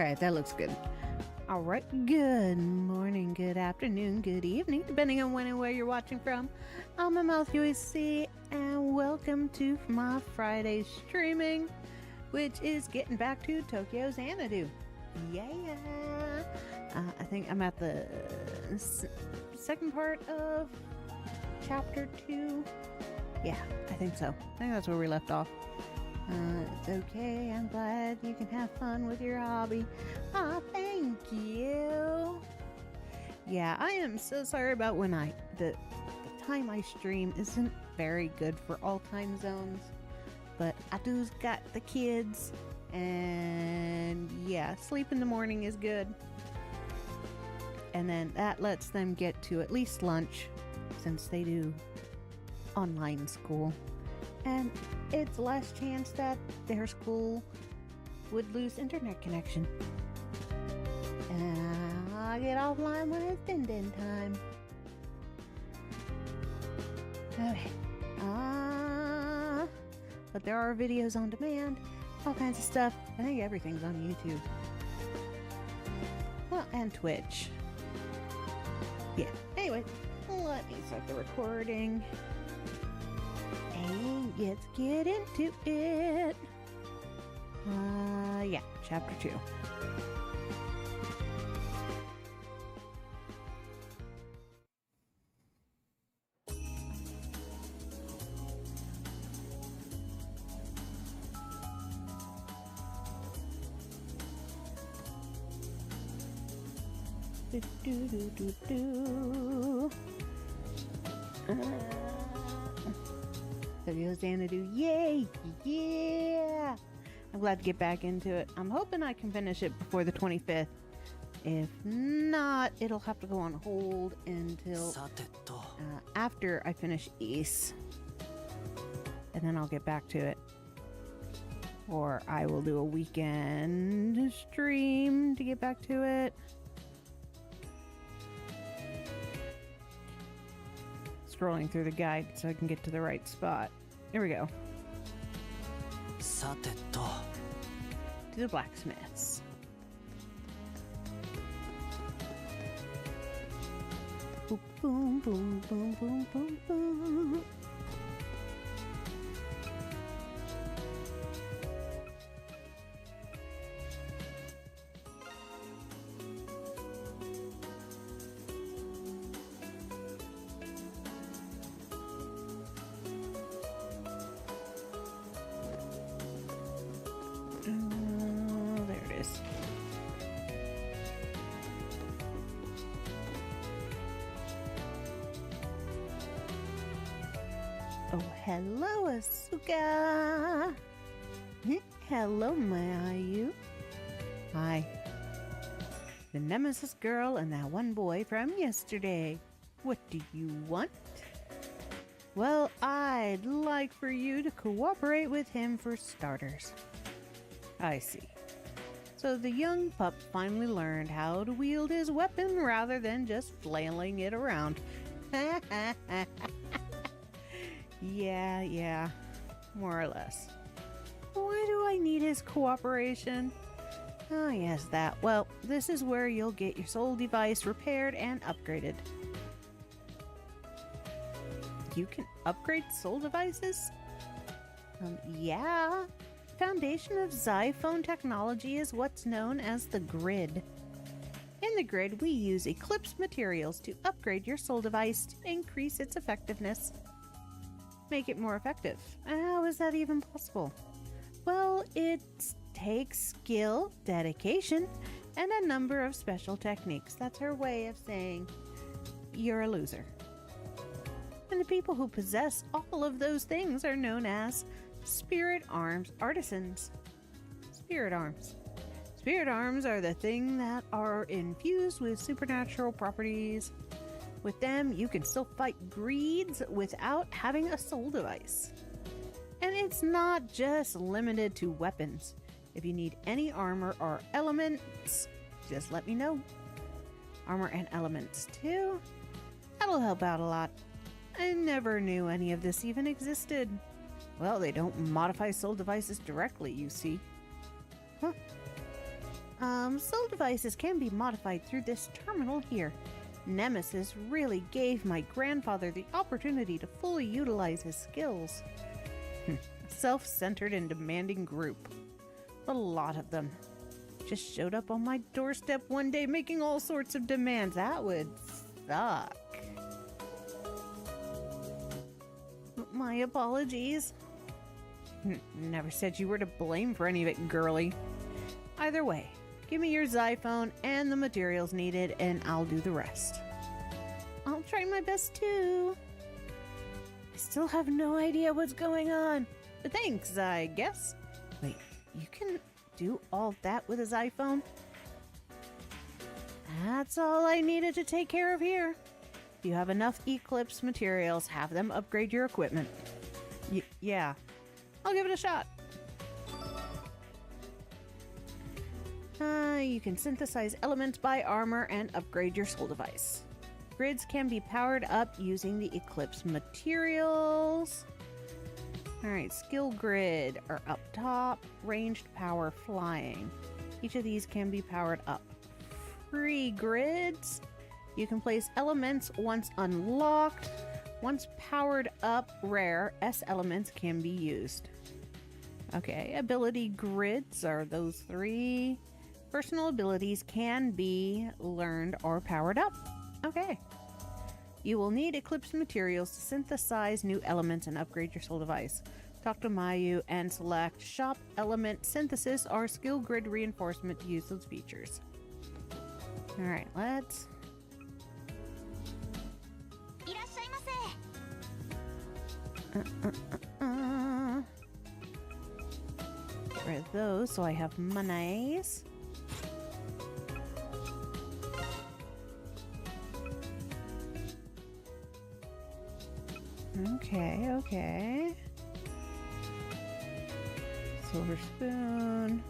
Alright, that looks good. Alright, good morning, good afternoon, good evening, depending on when and where you're watching from. I'm AmaltheaAoiSi, and welcome to my Friday streaming, which is getting back to Tokyo Xanadu. Yeah! I think I'm at the second part of Chapter 2. Yeah, I think so. I think that's where we left off. It's okay. I'm glad you can have fun with your hobby. Ah, thank you. Yeah, I am so sorry about when the time I stream isn't very good for all time zones, but I do's got the kids, and yeah, sleep in the morning is good, and then that lets them get to at least lunch, since they do online school, and it's less chance that their school would lose internet connection. And I get offline when it's din time. Okay. But there are videos on demand, all kinds of stuff. I think everything's on YouTube. Well, and Twitch. Yeah. Anyway, let me start the recording. And let's get into it. Yeah, chapter 2. Tokyo Xanadu, yay! Yeah! I'm glad to get back into it. I'm hoping I can finish it before the 25th. If not, it'll have to go on hold until after I finish Ace. And then I'll get back to it. Or I will do a weekend stream to get back to it. Scrolling through the guide so I can get to the right spot. Here we go. To the blacksmiths. Boom, boom, boom, boom, boom, boom, boom. There it is. Oh, hello, Asuka. Hello, Mayu. Hi. The Nemesis girl and that one boy from yesterday. What do you want? Well, I'd like for you to cooperate with him for starters. I see. So the young pup finally learned how to wield his weapon rather than just flailing it around. Yeah, more or less. Why do I need his cooperation? Oh yes, that. Well, this is where you'll get your soul device repaired and upgraded. You can upgrade soul devices? Yeah. Foundation of Xiphone technology is what's known as the grid. In the grid, we use Eclipse materials to upgrade your soul device to increase its effectiveness. Make it more effective. How is that even possible? Well, it takes skill, dedication, and a number of special techniques. That's her way of saying you're a loser. And the people who possess all of those things are known as Spirit Arms Artisans. Spirit Arms. Spirit Arms are the thing that are infused with supernatural properties. With them, you can still fight greeds without having a soul device. And it's not just limited to weapons. If you need any armor or elements, just let me know. Armor and elements too. That'll help out a lot. I never knew any of this even existed. Well, they don't modify soul devices directly, you see. Huh. Soul devices can be modified through this terminal here. Nemesis really gave my grandfather the opportunity to fully utilize his skills. Self-centered and demanding group. A lot of them. Just showed up on my doorstep one day making all sorts of demands. That would suck. My apologies. Never said you were to blame for any of it, girly. Either way, give me your Xiphone and the materials needed, and I'll do the rest. I'll try my best too. I still have no idea what's going on, but thanks, I guess. Wait, you can do all that with a Xiphone? That's all I needed to take care of here. If you have enough Eclipse materials, have them upgrade your equipment. Yeah, I'll give it a shot. You can synthesize elements by armor and upgrade your soul device. Grids can be powered up using the Eclipse materials. Alright, skill grid are up top, ranged power flying. Each of these can be powered up. Free grids. You can place elements once unlocked. Once powered up, rare S elements can be used. Okay, ability grids are those three. Personal abilities can be learned or powered up. Okay. You will need Eclipse materials to synthesize new elements and upgrade your soul device. Talk to Mayu and select Shop Element Synthesis or Skill Grid Reinforcement to use those features. Alright, let's... Get rid of those so I have monies. Okay. Silver spoon.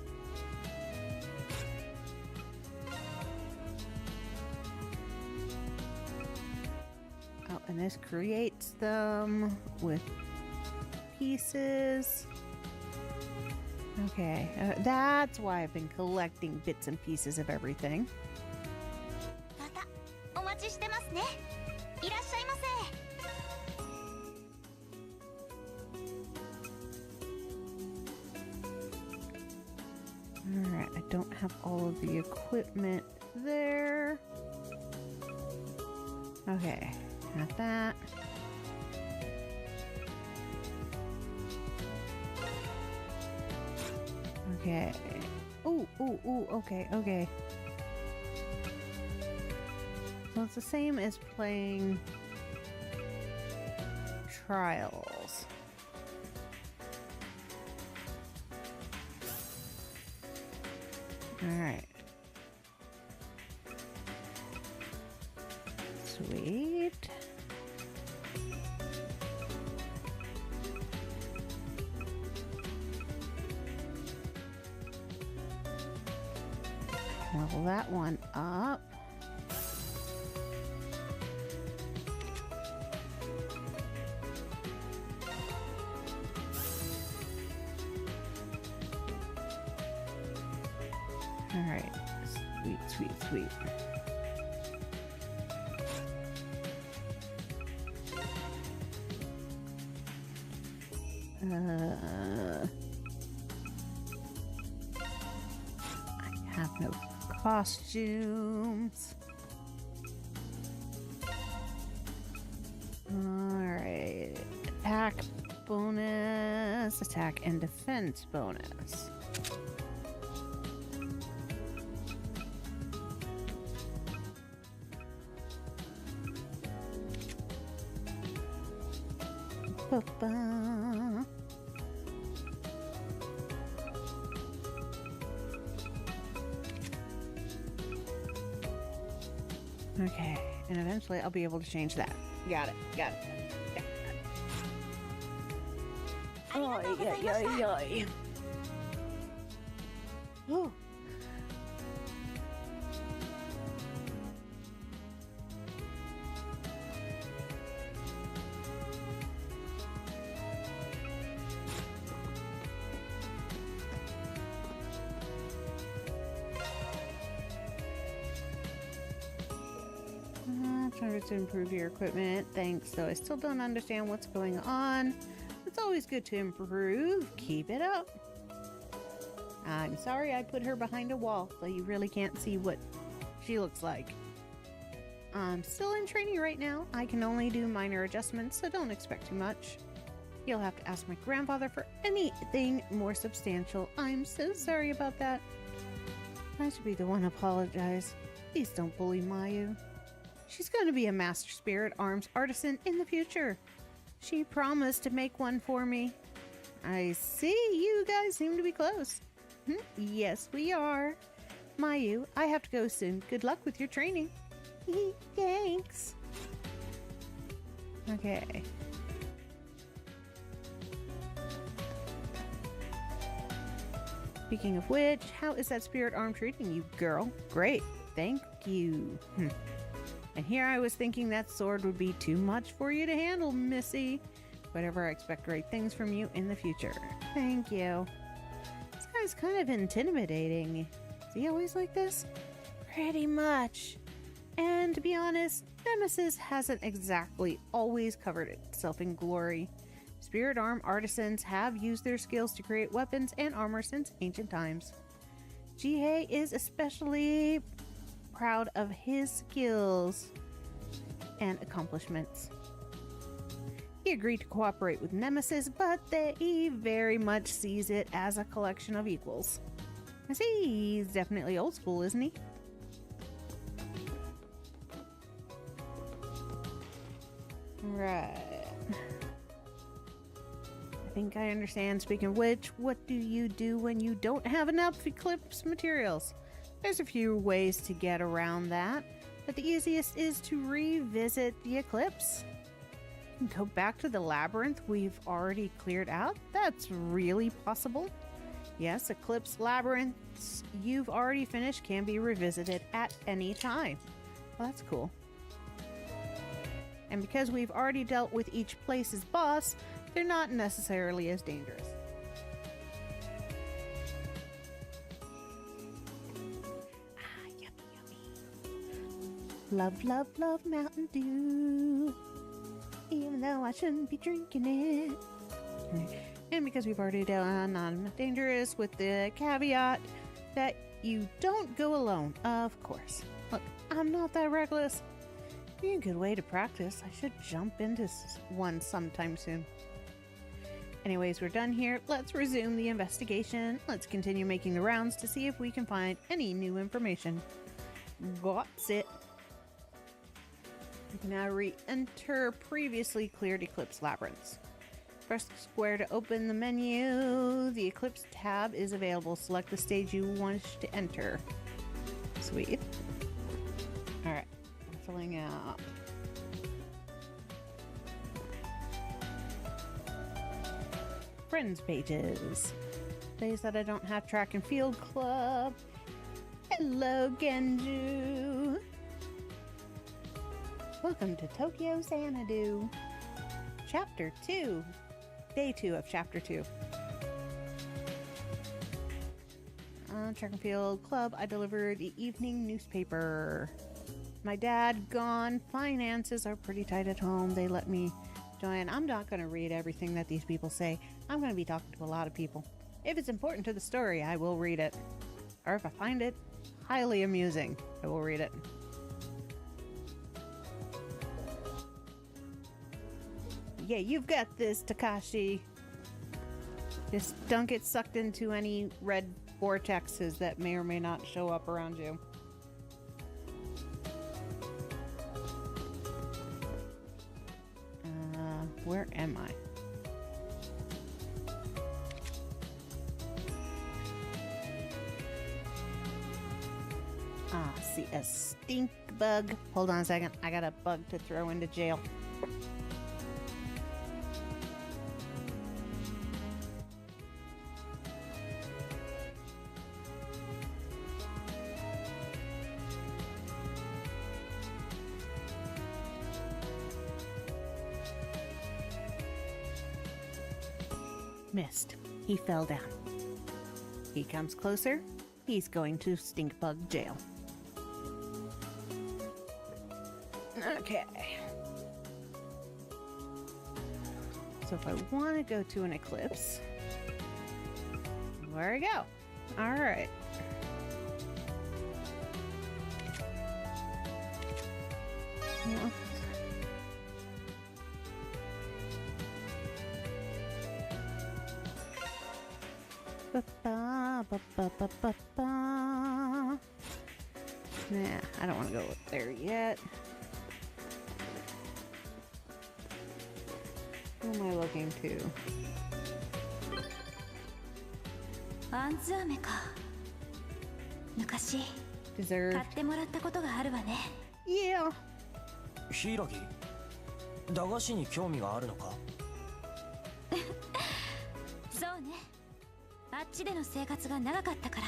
Oh, and this creates them with pieces. Okay, that's why I've been collecting bits and pieces of everything. Alright, I don't have all of the equipment there. Okay, got that. Okay. Ooh, okay. So it's the same as playing Trials. Alright. Sweet. Level that one up. All right, sweet. I have no costumes. Alright. Attack bonus. Attack and defense bonus. Ba-ba. Okay, and eventually I'll be able to change that. Got it. Yeah. Oy. Ooh. Trying to improve your equipment. Thanks, though I still don't understand what's going on. It's always good to improve. Keep it up. I'm sorry I put her behind a wall, so you really can't see what she looks like. I'm still in training right now. I can only do minor adjustments, so don't expect too much. You'll have to ask my grandfather for anything more substantial. I'm so sorry about that. I should be the one to apologize. Please don't bully Mayu. She's going to be a master spirit arms artisan in the future. She promised to make one for me. I see you guys seem to be close. Yes, we are. Mayu, I have to go soon. Good luck with your training. Thanks. Okay. Speaking of which, how is that spirit arm treating you, girl? Great. Thank you. And here I was thinking that sword would be too much for you to handle, Missy. Whatever, I expect great things from you in the future. Thank you. This guy's kind of intimidating. Is he always like this? Pretty much. And to be honest, Nemesis hasn't exactly always covered itself in glory. Spirit arm artisans have used their skills to create weapons and armor since ancient times. Jihei is especially proud of his skills and accomplishments. He agreed to cooperate with Nemesis, but he very much sees it as a collection of equals. I see, he's definitely old school, isn't he? Right. I think I understand. Speaking of which, what do you do when you don't have enough Eclipse materials? There's a few ways to get around that, but the easiest is to revisit the Eclipse. You can go back to the labyrinth we've already cleared out. That's really possible. Yes, Eclipse labyrinths you've already finished can be revisited at any time. Well, that's cool. And because we've already dealt with each place's boss, they're not necessarily as dangerous. Yummy, yummy. Love, love, love Mountain Dew. Even though I shouldn't be drinking it. And because we've already done non-dangerous with the caveat that you don't go alone, of course. Look, I'm not that reckless. Be a good way to practice. I should jump into one sometime soon. Anyways, we're done here. Let's resume the investigation. Let's continue making the rounds to see if we can find any new information. Got it. You can now re-enter previously cleared Eclipse labyrinths. Press square to open the menu. The Eclipse tab is available. Select the stage you want to enter. Sweet. Alright. Filling out. Friends pages. Days that I don't have track and field club. Hello, Genju. Welcome to Tokyo Xanadu. Chapter 2. Day 2 of Chapter 2. Track and field club. I delivered the evening newspaper. My dad gone. Finances are pretty tight at home. They let me join. I'm not going to read everything that these people say. I'm going to be talking to a lot of people. If it's important to the story, I will read it. Or if I find it highly amusing, I will read it. Yeah, you've got this, Takashi. Just don't get sucked into any red vortexes that may or may not show up around you. Where am I? See a stink bug. Hold on a second. I got a bug to throw into jail. Missed. He fell down. He comes closer. He's going to stink bug jail. Okay. Okay. So if I want to go to an eclipse, where I go? All right. Yeah. Ba-ba, ba-ba-ba-ba-ba. Nah, I don't want to go there yet. Who am I looking to? アンズ飴か。昔 Deserved. 買ってもらったことがあるわね。Yeah. ヒイラギ、駄菓子に興味があるのか？そうね。あっちでの生活が長かったから。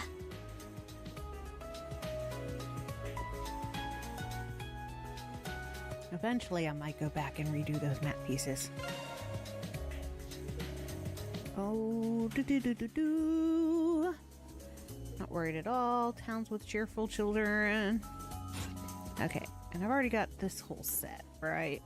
Eventually, I might go back and redo those map pieces. Oh, do. Not worried at all. Towns with cheerful children. Okay, and I've already got this whole set, right?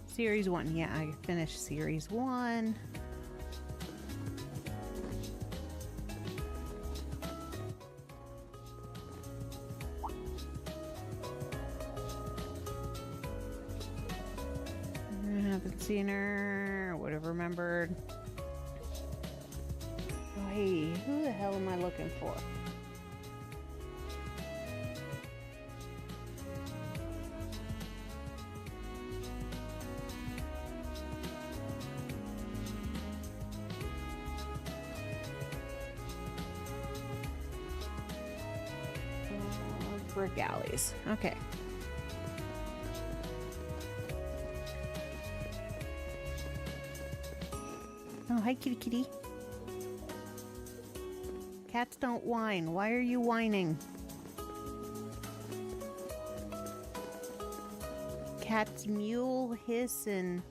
Series 1. Yeah, I finished Series 1. I haven't seen her. Would have remembered. Oh, hey, who the hell am I looking for? Brick alleys. Okay. Oh, hi, kitty kitty. Cats don't whine. Why are you whining? Cats mewl, hiss, and...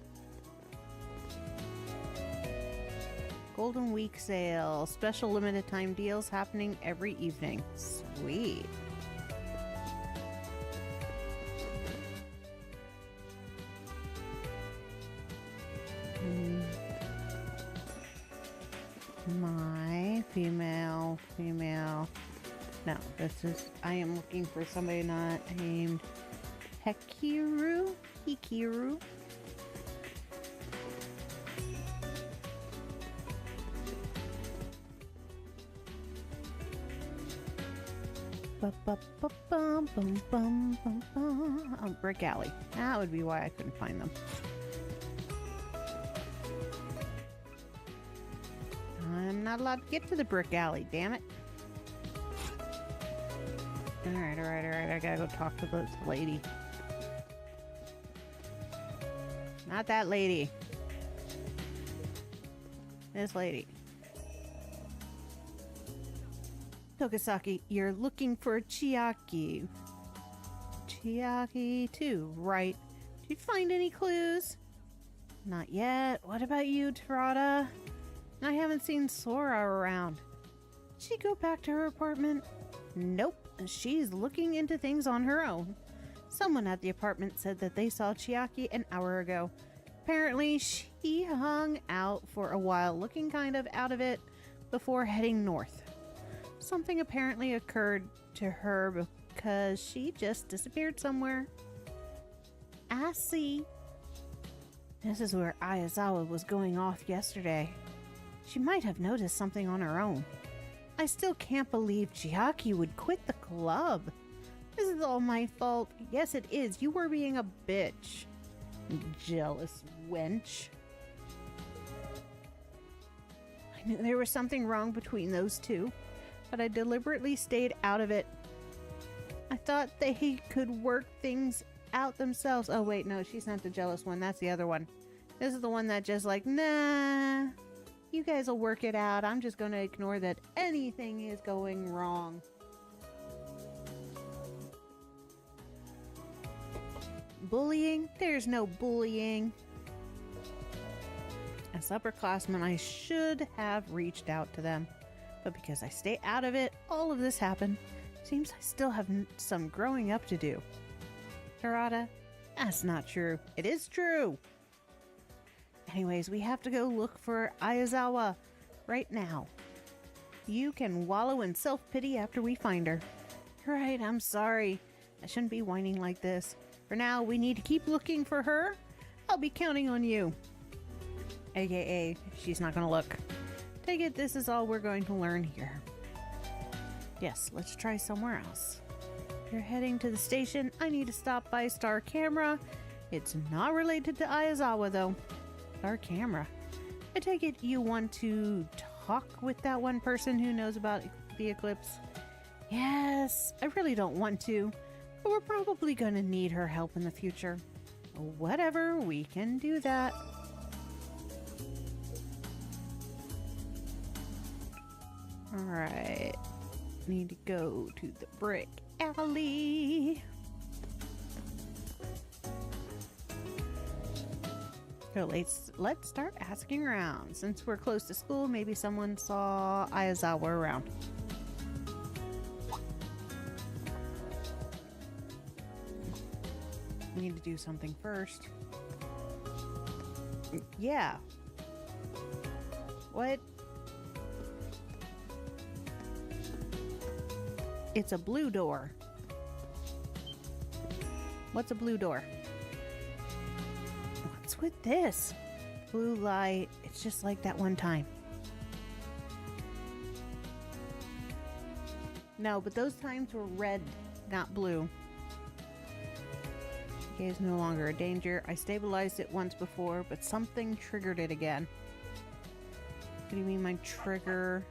Golden Week sale. Special limited time deals happening every evening. Sweet. My female. No, this is... I am looking for somebody not named Hikiru. Oh, Brick Alley. That would be why I couldn't find them. I'm not allowed to get to the Brick Alley, damn it. Alright. I gotta go talk to this lady. Not that lady. This lady. Tokisaki, you're looking for Chiaki. Chiaki 2, right. Did you find any clues? Not yet. What about you, Tarada? I haven't seen Sora around. Did she go back to her apartment? Nope. She's looking into things on her own. Someone at the apartment said that they saw Chiaki an hour ago. Apparently, she hung out for a while, looking kind of out of it, before heading north. Something apparently occurred to her because she just disappeared somewhere. I see. This is where Aizawa was going off yesterday. She might have noticed something on her own. I still can't believe Chiaki would quit the club. This is all my fault. Yes, it is. You were being a bitch. Jealous wench. I knew there was something wrong between those two, but I deliberately stayed out of it. I thought they could work things out themselves. Oh, wait, no, she's not the jealous one. That's the other one. This is the one that just like, nah, you guys will work it out. I'm just going to ignore that anything is going wrong. Bullying? There's no bullying. As upperclassmen, I should have reached out to them. But because I stay out of it, all of this happened. Seems I still have some growing up to do. Harada? That's not true. It is true! Anyways, we have to go look for Aizawa right now. You can wallow in self-pity after we find her. Right, I'm sorry. I shouldn't be whining like this. For now, we need to keep looking for her. I'll be counting on you. AKA, she's not gonna look. Take it, this is all we're going to learn here. Yes, let's try somewhere else. If you're heading to the station, I need to stop by Star Camera. It's not related to Aizawa, though. Star Camera. I take it you want to talk with that one person who knows about the eclipse? Yes, I really don't want to, but we're probably going to need her help in the future. Whatever, we can do that. Alright, need to go to the brick alley. So let's start asking around. Since we're close to school, maybe someone saw Aizawa around. We need to do something first. Yeah. What? It's a blue door. What's a blue door? What's with this? Blue light. It's just like that one time. No, but those times were red, not blue. Okay, it's no longer a danger. I stabilized it once before, but something triggered it again. What do you mean my trigger?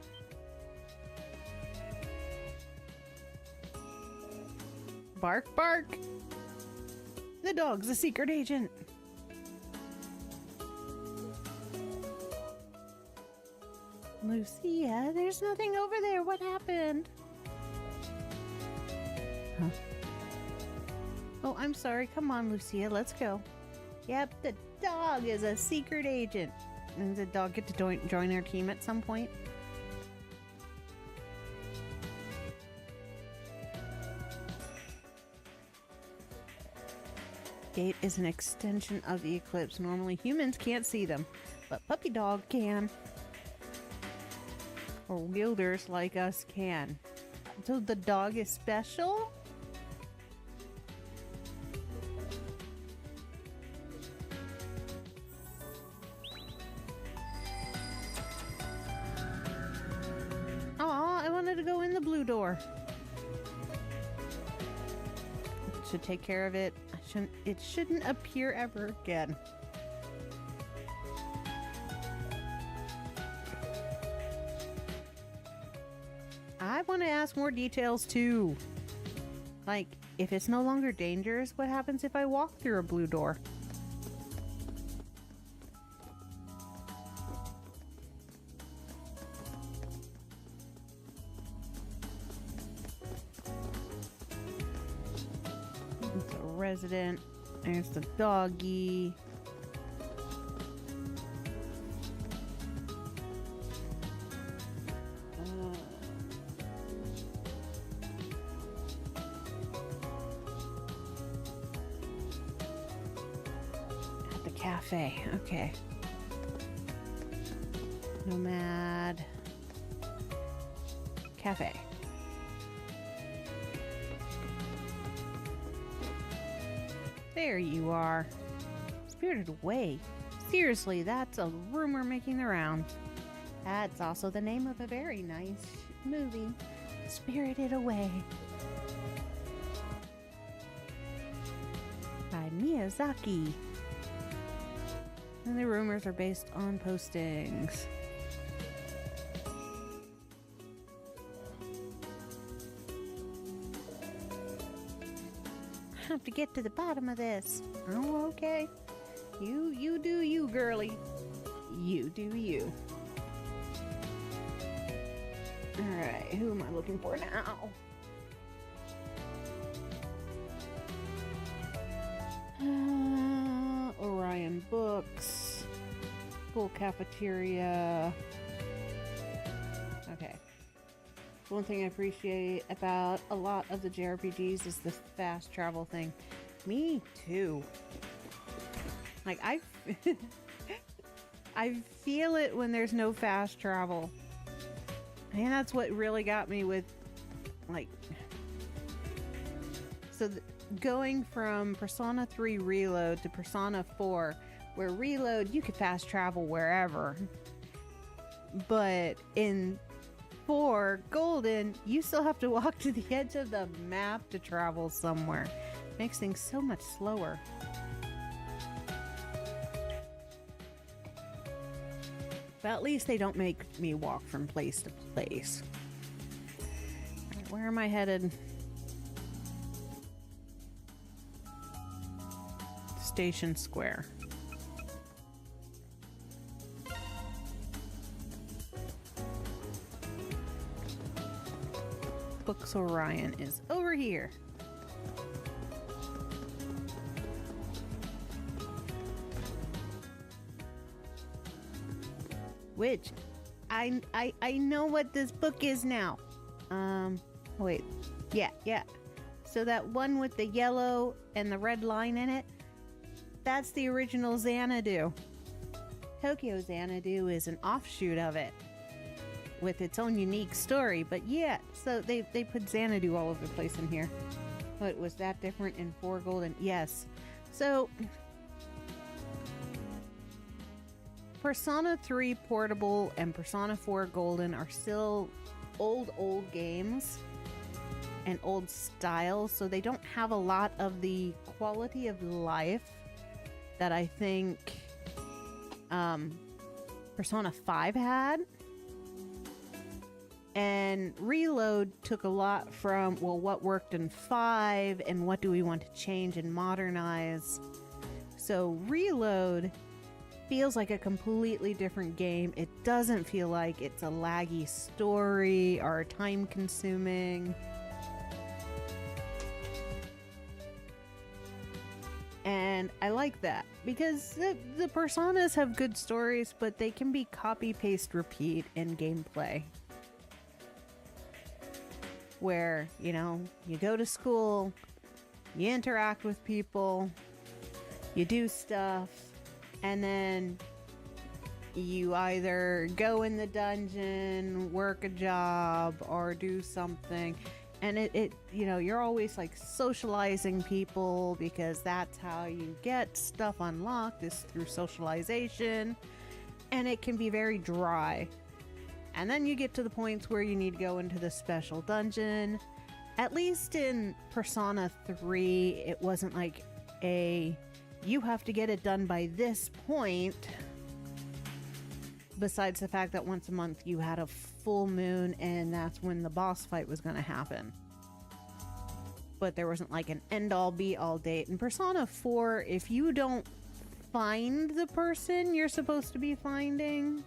Bark, bark! The dog's a secret agent! Lucia, there's nothing over there. What happened? Huh? Oh, I'm sorry. Come on, Lucia. Let's go. Yep, the dog is a secret agent. And does the dog get to join our team at some point? Gate is an extension of the eclipse. Normally humans can't see them, but puppy dog can. Or wielders like us can. So the dog is special? Aw, I wanted to go in the blue door. Should take care of it. It shouldn't appear ever again. I want to ask more details too. Like, if it's no longer dangerous, what happens if I walk through a blue door? It's a resident. There's the doggy. At the cafe. Okay. Nomad. Cafe. There you are. Spirited Away. Seriously, that's a rumor making the rounds. That's also the name of a very nice movie. Spirited Away. By Miyazaki. And the rumors are based on postings. Have to get to the bottom of this. Oh, okay. You do you, girly. You do you. Alright, who am I looking for now? Orion Books. School cafeteria. Okay. One thing I appreciate about a lot of the JRPGs is the fast travel thing. Me too. Like, I feel it when there's no fast travel. And that's what really got me with, like... So, going from Persona 3 Reload to Persona 4, where Reload, you could fast travel wherever. But in 4 Golden, you still have to walk to the edge of the map to travel somewhere. Makes things so much slower. But at least they don't make me walk from place to place. Alright, where am I headed? Station Square. Books Orion is over here. Which I know what this book is now. Wait. Yeah. So that one with the yellow and the red line in it, that's the original Xanadu. Tokyo Xanadu is an offshoot of it with its own unique story, but yeah, so they put Xanadu all over the place in here. But was that different in 4 Golden? Yes. So Persona 3 Portable and Persona 4 Golden are still old games and old styles, so they don't have a lot of the quality of life that I think Persona 5 had. And Reload took a lot from, well, what worked in 5 and what do we want to change and modernize. So Reload feels like a completely different game. It doesn't feel like it's a laggy story or time consuming. And I like that because the Personas have good stories, but they can be copy, paste, repeat in gameplay. Where, you know, you go to school, you interact with people, you do stuff, and then you either go in the dungeon, work a job, or do something. And it you know, you're always like socializing people because that's how you get stuff unlocked, is through socialization. And it can be very dry. And then you get to the points where you need to go into the special dungeon. At least in Persona 3, it wasn't like you have to get it done by this point. Besides the fact that once a month you had a full moon and that's when the boss fight was going to happen. But there wasn't like an end-all be-all date. In Persona 4, if you don't find the person you're supposed to be finding,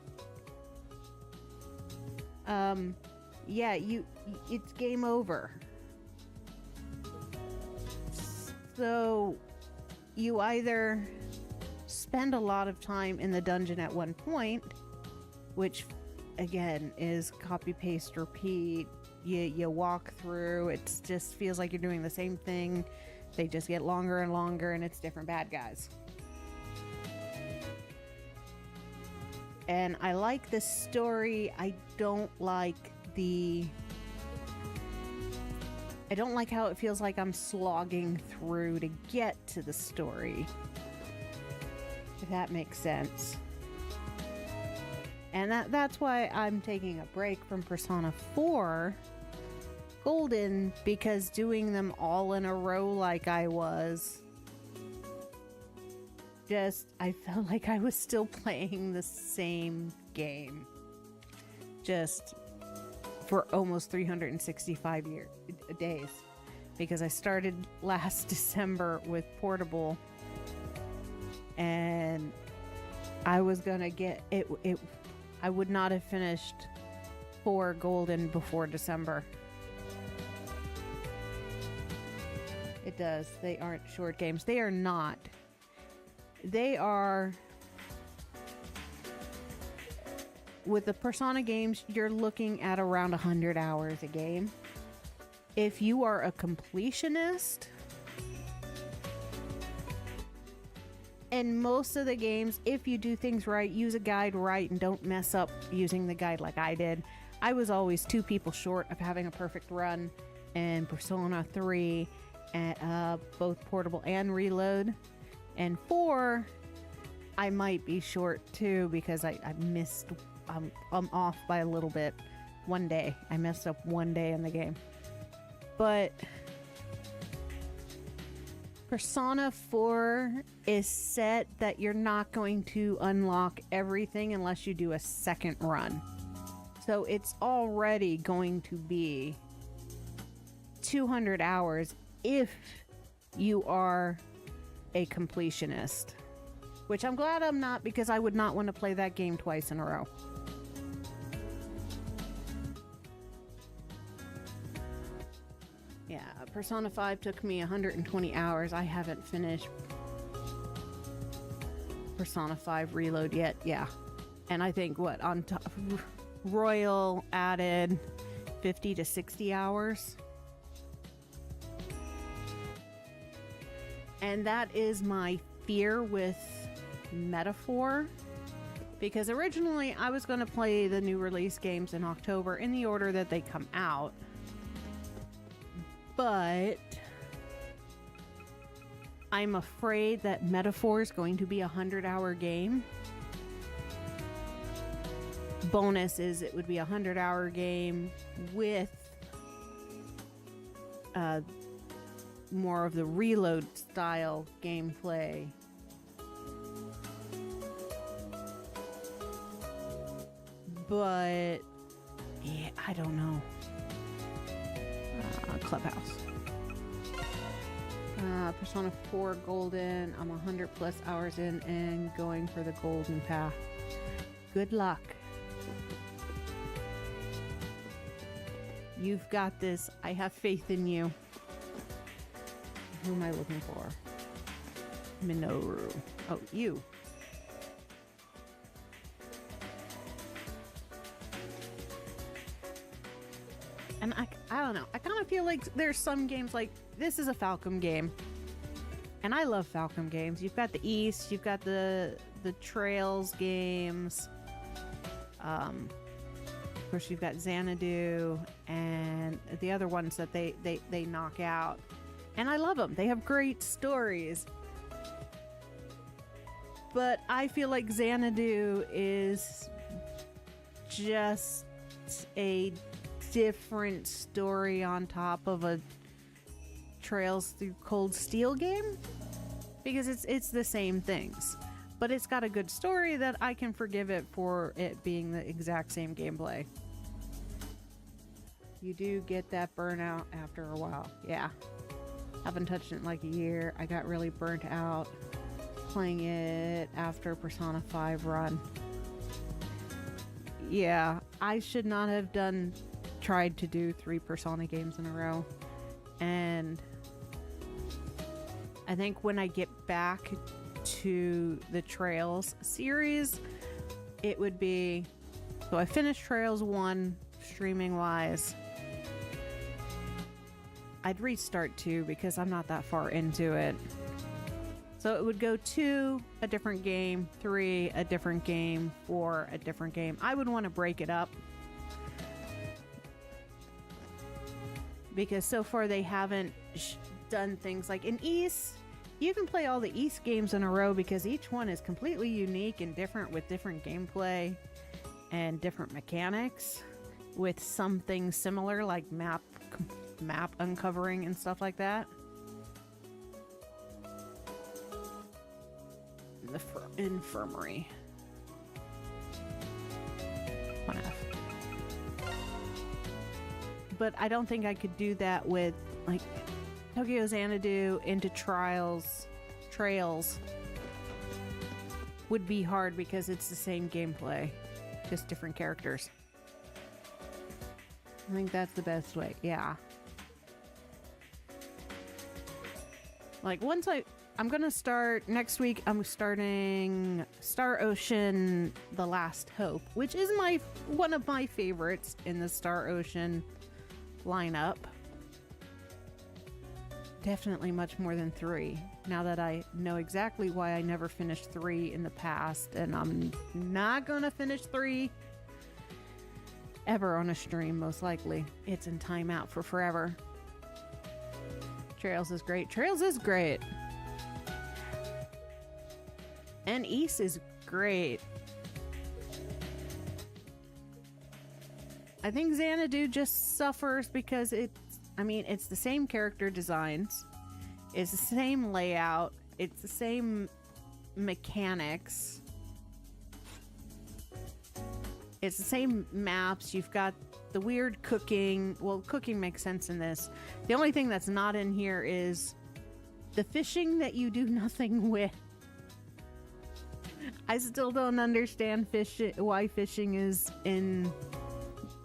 yeah, it's game over. So you either spend a lot of time in the dungeon at one point, which again is copy, paste, repeat. You walk through, it just feels like you're doing the same thing. They just get longer and longer, and it's different bad guys. And I like the story. I don't like how it feels like I'm slogging through to get to the story. If that makes sense. And that's why I'm taking a break from Persona 4 Golden, because doing them all in a row like I was, I felt like I was still playing the same game. Just for almost 365 days. Because I started last December with Portable. And I was gonna get it. I would not have finished 4 Golden before December. It does. They aren't short games. They are not. They are with the Persona games, you're looking at around 100 hours a game. If you are a completionist, and most of the games, if you do things right, use a guide right, and don't mess up using the guide like I did. I was always 2 people short of having a perfect run in Persona 3, both portable and reload. And 4, I might be short too because I missed, I'm off by a little bit. One day. I messed up one day in the game. But Persona 4 is set that you're not going to unlock everything unless you do a second run. So it's already going to be 200 hours if you are a completionist. Which I'm glad I'm not, because I would not want to play that game twice in a row. Yeah, Persona 5 took me 120 hours. I haven't finished Persona 5 Reload yet. Yeah. And I think what on top, Royal added 50 to 60 hours. And that is my fear with Metaphor, because originally I was going to play the new release games in October in the order that they come out, but I'm afraid that Metaphor is going to be a 100-hour game. Bonus is it would be a 100-hour game with more of the reload style gameplay. But yeah, I don't know. Clubhouse. Persona 4 Golden. I'm 100 plus hours in and going for the golden path. Good luck. You've got this. I have faith in you. Who am I looking for? Minoru. Oh, you. And I don't know. I kind of feel like there's some games like this is a Falcom game. And I love Falcom games. You've got the East, you've got the Trails games. Of course, you've got Xanadu and the other ones that they knock out. And I love them. They have great stories. But I feel like Xanadu is just a different story on top of a Trails Through Cold Steel game. Because it's the same things. But it's got a good story that I can forgive it for it being the exact same gameplay. You do get that burnout after a while. Yeah. Haven't touched it in like a year. I got really burnt out playing it after Persona 5 run. Yeah, I should not have tried to do 3 Persona games in a row. And I think when I get back to the Trails series, it would be... So I finished Trails 1 streaming wise. I'd restart 2 because I'm not that far into it. So it would go 2, a different game, 3, a different game, 4, a different game. I would want to break it up. Because so far they haven't done things like in East, you can play all the East games in a row because each one is completely unique and different with different gameplay and different mechanics with something similar like map uncovering and stuff like that. The infirmary. 1F. But I don't think I could do that with like Tokyo Xanadu into Trails would be hard because it's the same gameplay, just different characters. I think that's the best way. Yeah. Like once I I'm gonna start next week. I'm starting Star Ocean: The Last Hope, which is one of my favorites in the Star Ocean lineup. Definitely much more than 3. Now that I know exactly why I never finished 3 in the past, and I'm not gonna finish 3 ever on a stream, most likely. It's in timeout for forever. Trails is great. Trails is great. And East is great. I think Xanadu just suffers because it's the same character designs. It's the same layout. It's the same mechanics. It's the same maps. You've got the weird cooking. Well, cooking makes sense in this. The only thing that's not in here is the fishing that you do nothing with. I still don't understand why fishing is in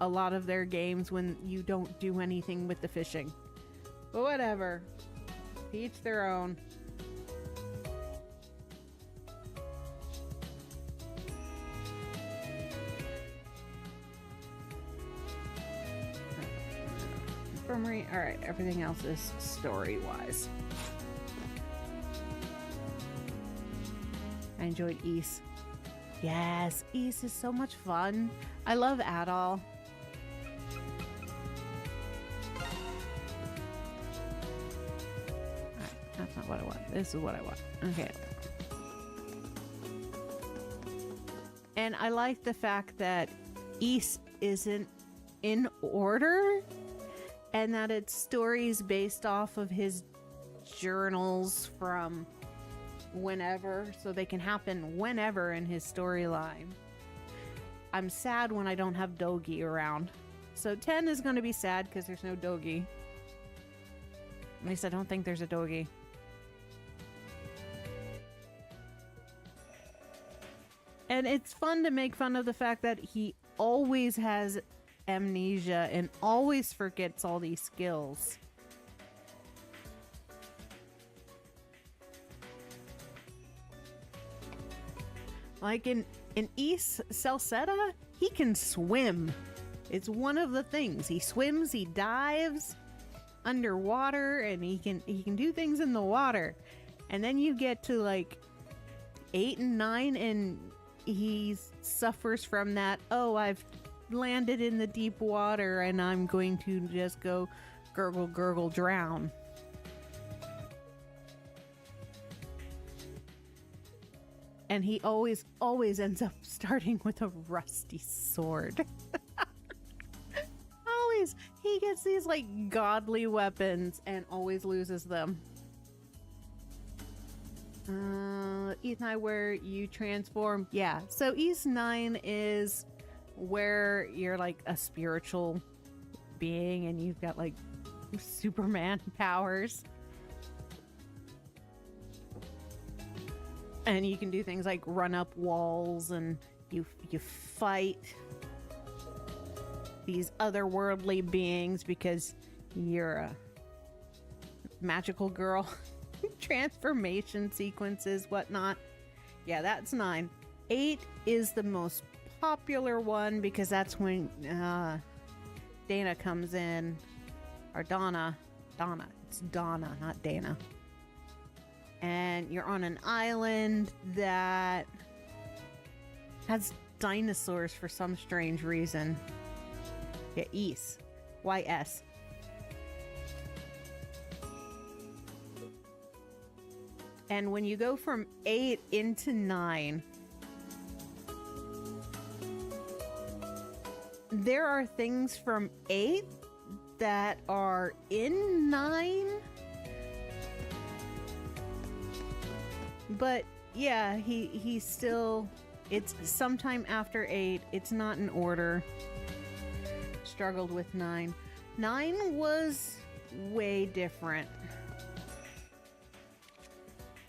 a lot of their games when you don't do anything with the fishing. But whatever. Each their own. Infirmary. Alright, everything else is story-wise. I enjoyed East. Yes, East is so much fun. I love Adol. That's not what I want. This is what I want. Okay. And I like the fact that East isn't in order and that it's stories based off of his journals from whenever, so they can happen whenever in his storyline. I'm sad when I don't have Dogi around. So 10 is going to be sad because there's no Dogi. At least I don't think there's a Dogi. And it's fun to make fun of the fact that he always has amnesia and always forgets all these skills. Like in East Celceta, he can swim. It's one of the things. He swims, he dives underwater, and he can do things in the water. And then you get to like 8 and 9 and he suffers from that. Oh, I've landed in the deep water and I'm going to just go gurgle, gurgle, drown. And he always ends up starting with a rusty sword. Always. He gets these like godly weapons and always loses them. East 9 where you transform. Yeah, so East 9 is where you're like a spiritual being and you've got like Superman powers. And you can do things like run up walls and you fight these otherworldly beings because you're a magical girl. Transformation sequences, whatnot. Yeah, that's 9. 8 is the most popular one because that's when Dana comes in. Or Donna. It's Donna, not Dana. And you're on an island that has dinosaurs for some strange reason. Yeah, Ys. Y-S. And when you go from 8 into 9, there are things from 8 that are in 9. But yeah, he's still, it's sometime after 8. It's not in order. Struggled with 9. 9 was way different.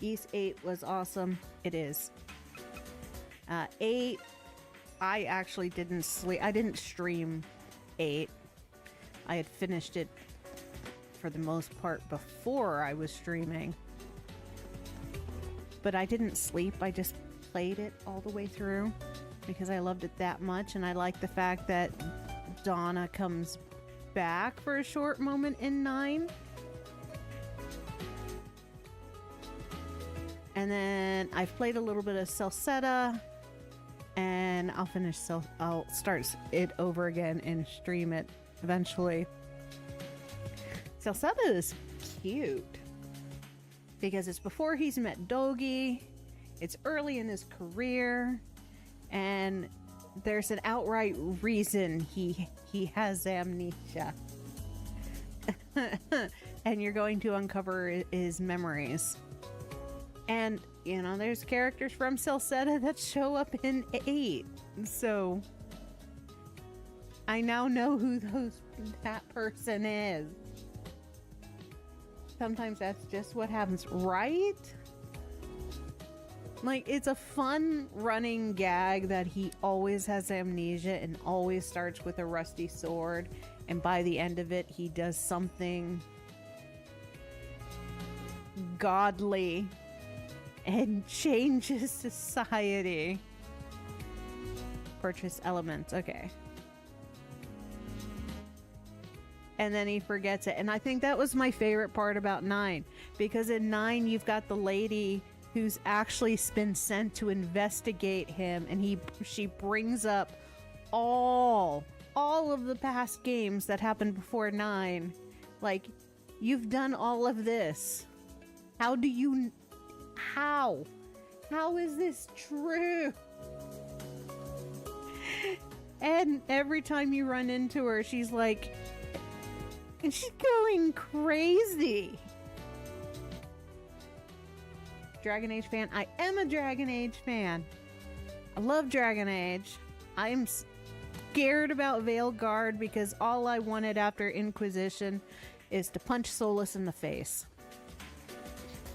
East 8 was awesome. It is. 8, I actually didn't sleep. I didn't stream 8. I had finished it for the most part before I was streaming. but I didn't sleep. I just played it all the way through because I loved it that much, and I like the fact that Donna comes back for a short moment in 9. And then I've played a little bit of Celceta, and I'll start it over again and stream it eventually. Celceta is cute because it's before he's met Dogi. It's early in his career, and there's an outright reason he has amnesia. And you're going to uncover his memories. And, you know, there's characters from Celceta that show up in 8. So I now know who that person is. Sometimes that's just what happens, right? Like, it's a fun running gag that he always has amnesia and always starts with a rusty sword. And by the end of it, he does something godly and changes society. Purchase elements. Okay. And then he forgets it. And I think that was my favorite part about 9. Because in 9, you've got the lady who's actually been sent to investigate him. And she brings up all of the past games that happened before 9. Like, you've done all of this. How is this true? And every time you run into her, she's like, and she's going crazy. Dragon Age fan? I am a Dragon Age fan. I love Dragon Age. I am scared about Veilguard because all I wanted after Inquisition is to punch Solus in the face.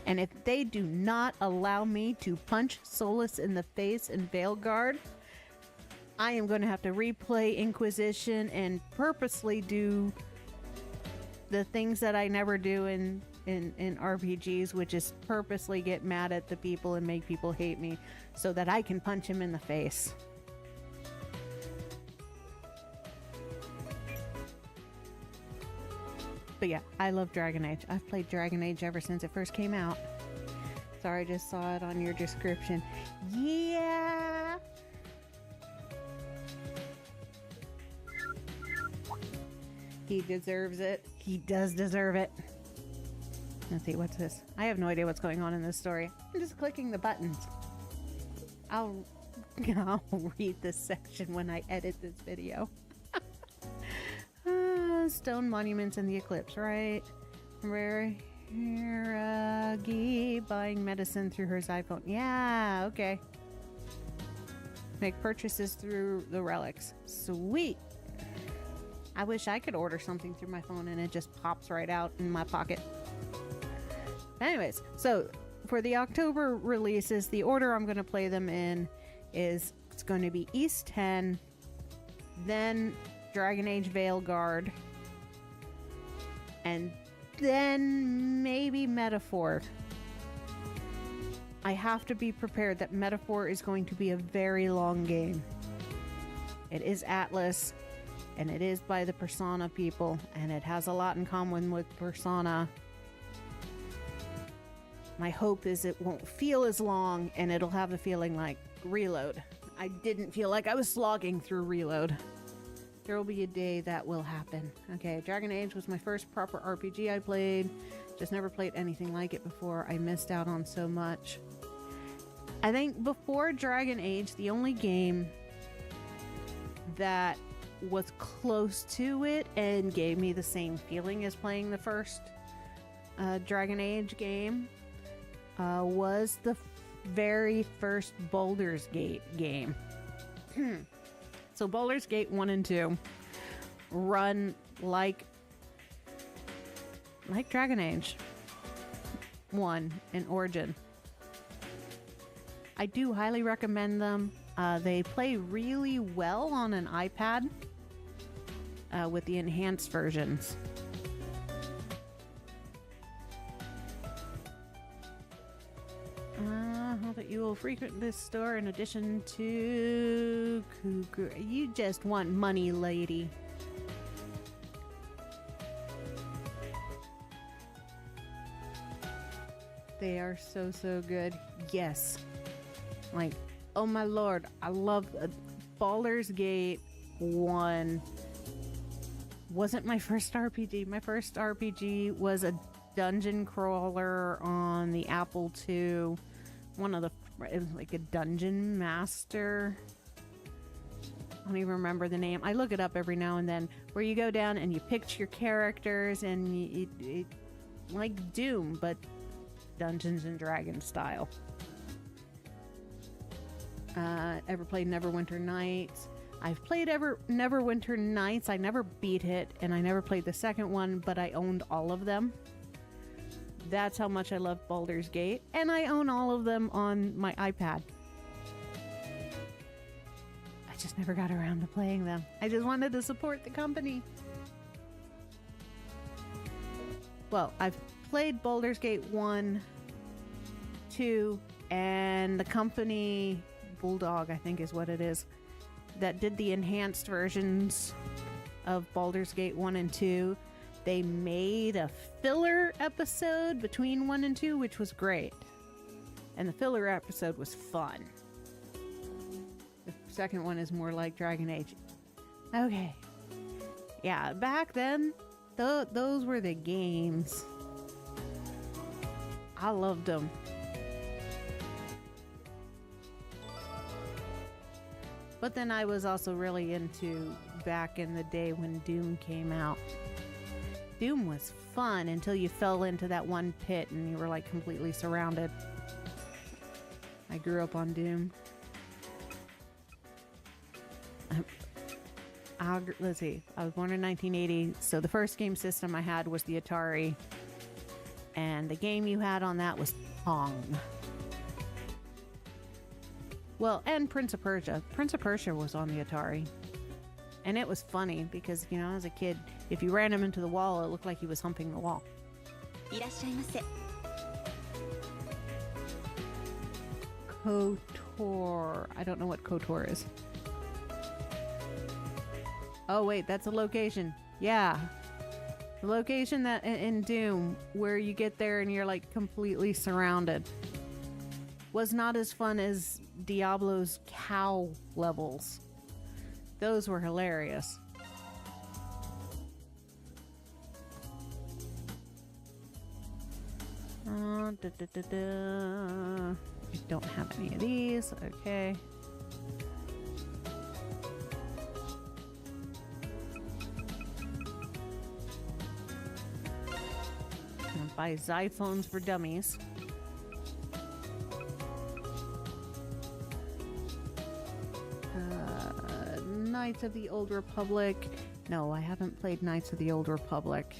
And if they do not allow me to punch Solus in the face in Veilguard, I am going to have to replay Inquisition and purposely do the things that I never do in RPGs, which is purposely get mad at the people and make people hate me so that I can punch him in the face. But yeah, I love Dragon Age. I've played Dragon Age ever since it first came out. Sorry, I just saw it on your description. Yeah! He deserves it. He does deserve it. Let's see, what's this? I have no idea what's going on in this story. I'm just clicking the buttons. I'll read this section when I edit this video. Stone monuments in the eclipse, right? Rarity buying medicine through her iPhone. Yeah, okay. Make purchases through the relics. Sweet. I wish I could order something through my phone and it just pops right out in my pocket. Anyways, so for the October releases, the order I'm going to play them in is it's going to be East 10, then Dragon Age Veilguard, and then maybe Metaphor. I have to be prepared that Metaphor is going to be a very long game. It is Atlas, and it is by the Persona people, and it has a lot in common with Persona. My hope is it won't feel as long, and it'll have the feeling like Reload. I didn't feel like I was slogging through Reload. There will be a day that will happen. Okay, Dragon Age was my first proper RPG I played. Just never played anything like it before. I missed out on so much. I think before Dragon Age, the only game that was close to it and gave me the same feeling as playing the first Dragon Age game was the very first Baldur's Gate game. So Baldur's Gate 1 and 2 run like Dragon Age 1 in Origin. I do highly recommend them. They play really well on an iPad with the enhanced versions. that you will frequent this store in addition to Cougar. You just want money, lady. They are so, so good. Yes. Like, oh my lord, I love Baldur's Gate 1. Wasn't my first RPG. My first RPG was a dungeon crawler on the Apple II. One of the, it was like a dungeon master. I don't even remember the name. I look it up every now and then, where you go down and you pick your characters and you like Doom, but Dungeons and Dragons style. Ever played Neverwinter Nights? I've played Neverwinter Nights. I never beat it, and I never played the second one, but I owned all of them. That's how much I love Baldur's Gate, and I own all of them on my iPad. I just never got around to playing them. I just wanted to support the company. Well, I've played Baldur's Gate 1, 2, and the company Bulldog, I think is what it is, that did the enhanced versions of Baldur's Gate 1 and 2. They made a filler episode between 1 and 2, which was great. And the filler episode was fun. The second one is more like Dragon Age. Okay. Yeah, back then, those were the games. I loved them. But then I was also really into back in the day when Doom came out. Doom was fun until you fell into that one pit and you were like completely surrounded. I grew up on Doom. Let's see. I was born in 1980, so the first game system I had was the Atari. And the game you had on that was Pong. Well, and Prince of Persia. Prince of Persia was on the Atari. And it was funny because, you know, as a kid, if you ran him into the wall, it looked like he was humping the wall. KOTOR. I don't know what KOTOR is. Oh, wait, that's a location. Yeah. The location that in Doom where you get there and you're like completely surrounded was not as fun as Diablo's cow levels. Those were hilarious. I don't have any of these. Okay. I'm gonna buy Xiphones for dummies. Knights of the Old Republic. No, I haven't played Knights of the Old Republic.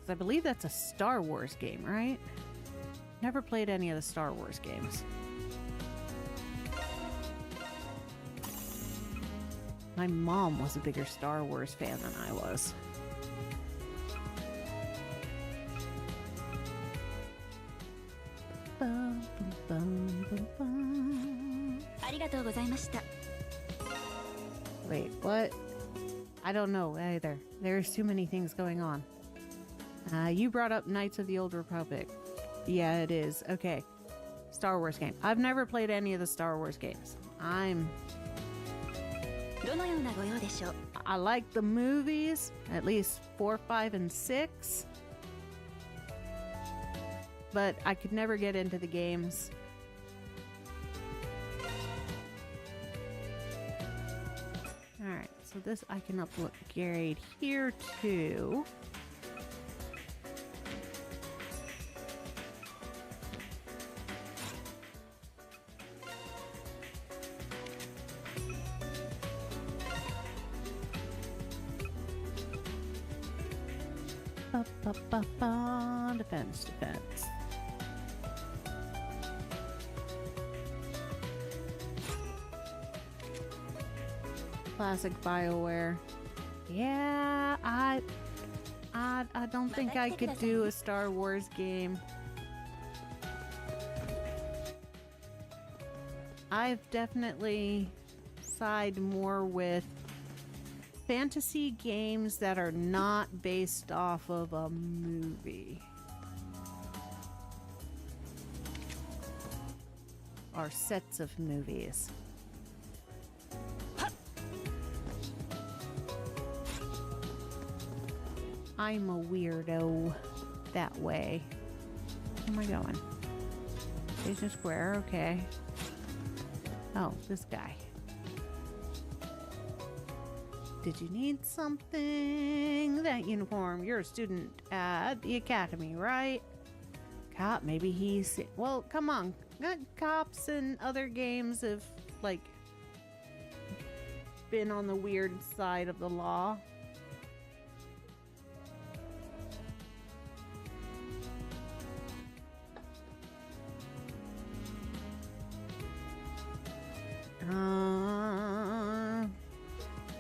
I believe that's a Star Wars game, right? Never played any of the Star Wars games. My mom was a bigger Star Wars fan than I was. Wait, what? I don't know either. There's too many things going on. You brought up Knights of the Old Republic. Yeah, it is. Okay. Star Wars game. I've never played any of the Star Wars games. I like the movies, at least 4, 5, and 6. But I could never get into the games. Alright, so this I can upgrade here too. Defense. Classic BioWare. Yeah, I don't think I could do a Star Wars game. I've definitely side more with fantasy games that are not based off of a movie. Or sets of movies. I'm a weirdo that way. Where am I going? Station Square, okay. Oh, this guy. Did you need something? That uniform. You're a student at the academy, right? Cop, maybe he's... Well, come on. Cops and other games have, like, been on the weird side of the law.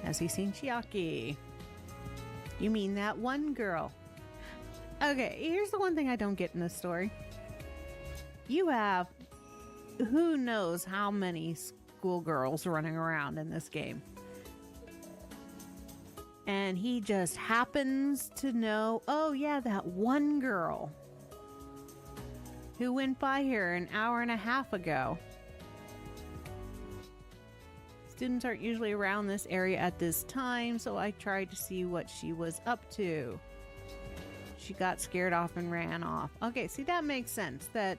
Has he seen Chiaki? You mean that one girl? Okay, here's the one thing I don't get in this story. You have who knows how many schoolgirls running around in this game. And he just happens to know, oh yeah, that one girl who went by here an hour and a half ago. Students aren't usually around this area at this time, so I tried to see what she was up to. She got scared off and ran off. Okay, see, that makes sense. That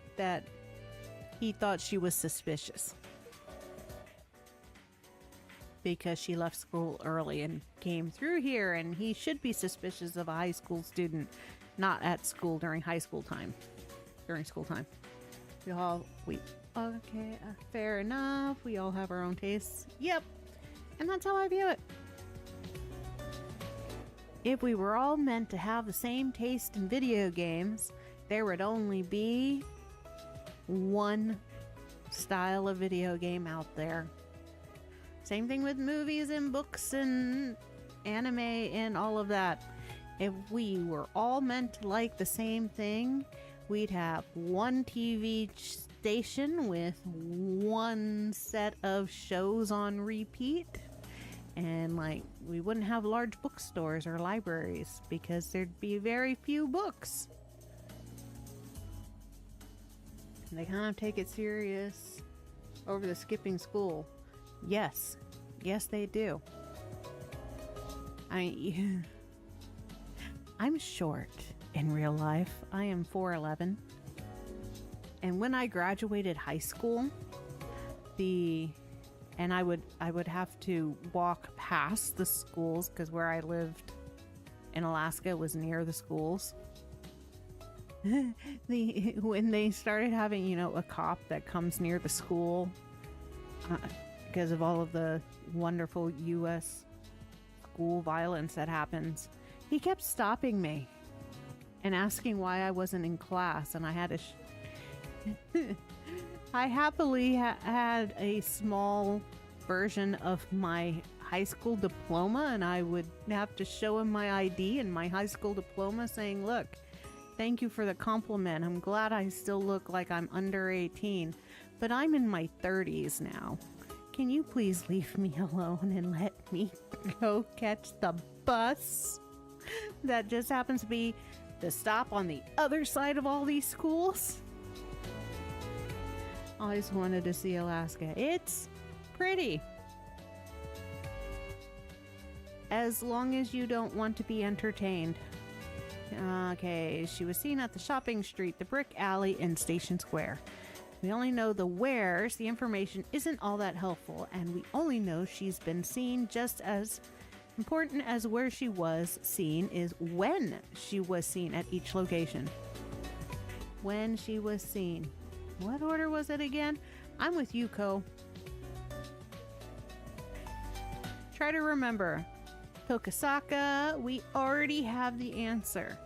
he thought she was suspicious. Because she left school early and came through here, and he should be suspicious of a high school student not at school during school time. Okay, fair enough. We all have our own tastes. Yep. And that's how I view it. If we were all meant to have the same taste in video games, there would only be one style of video game out there. Same thing with movies and books and anime and all of that. If we were all meant to like the same thing, we'd have one TV station with one set of shows on repeat, and like we wouldn't have large bookstores or libraries because there'd be very few books. And they kind of take it serious over the skipping school. Yes they do. I'm short in real life. I am 4'11". And when I graduated high school, I would have to walk past the schools because where I lived in Alaska was near the schools. When they started having, a cop that comes near the school because of all of the wonderful U.S. school violence that happens, he kept stopping me and asking why I wasn't in class, and I had to I happily had a small version of my high school diploma, and I would have to show him my ID and my high school diploma saying, look, thank you for the compliment. I'm glad I still look like I'm under 18, but I'm in my 30s now. Can you please leave me alone and let me go catch the bus that just happens to be the stop on the other side of all these schools? Always wanted to see Alaska. It's pretty. As long as you don't want to be entertained. Okay, she was seen at the shopping street, the brick alley, and Station Square. We only know the wheres. The information isn't all that helpful, and we only know she's been seen. Just as important as where she was seen is when she was seen at each location. When she was seen. What order was it again? I'm with you, Ko. Try to remember. Tokasaka, we already have the answer.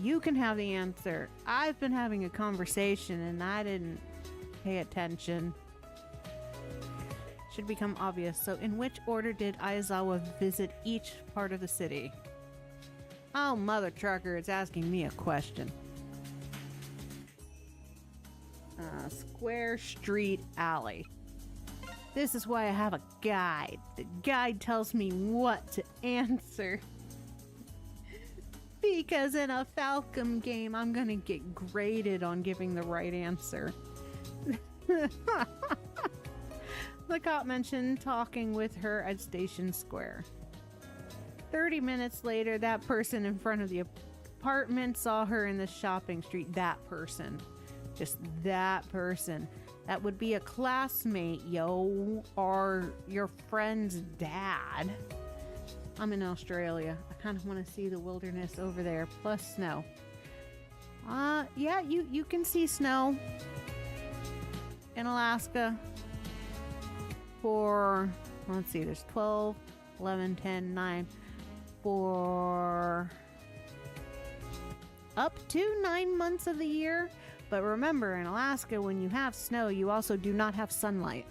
You can have the answer. I've been having a conversation and I didn't pay attention. Should become obvious. So in which order did Aizawa visit each part of the city? Oh, Mother Trucker is asking me a question. Square Street Alley. This is why I have a guide. The guide tells me what to answer. Because in a Falcom game, I'm gonna get graded on giving the right answer. The cop mentioned talking with her at Station Square. 30 minutes later, that person in front of the apartment saw her in the shopping street. That person. Just that person. That would be a classmate, yo, or your friend's dad. I'm in Australia. I kind of want to see the wilderness over there, plus snow. Yeah, you can see snow in Alaska for, let's see, there's 12, 11, 10, 9, for up to 9 months of the year. But remember, in Alaska, when you have snow, you also do not have sunlight.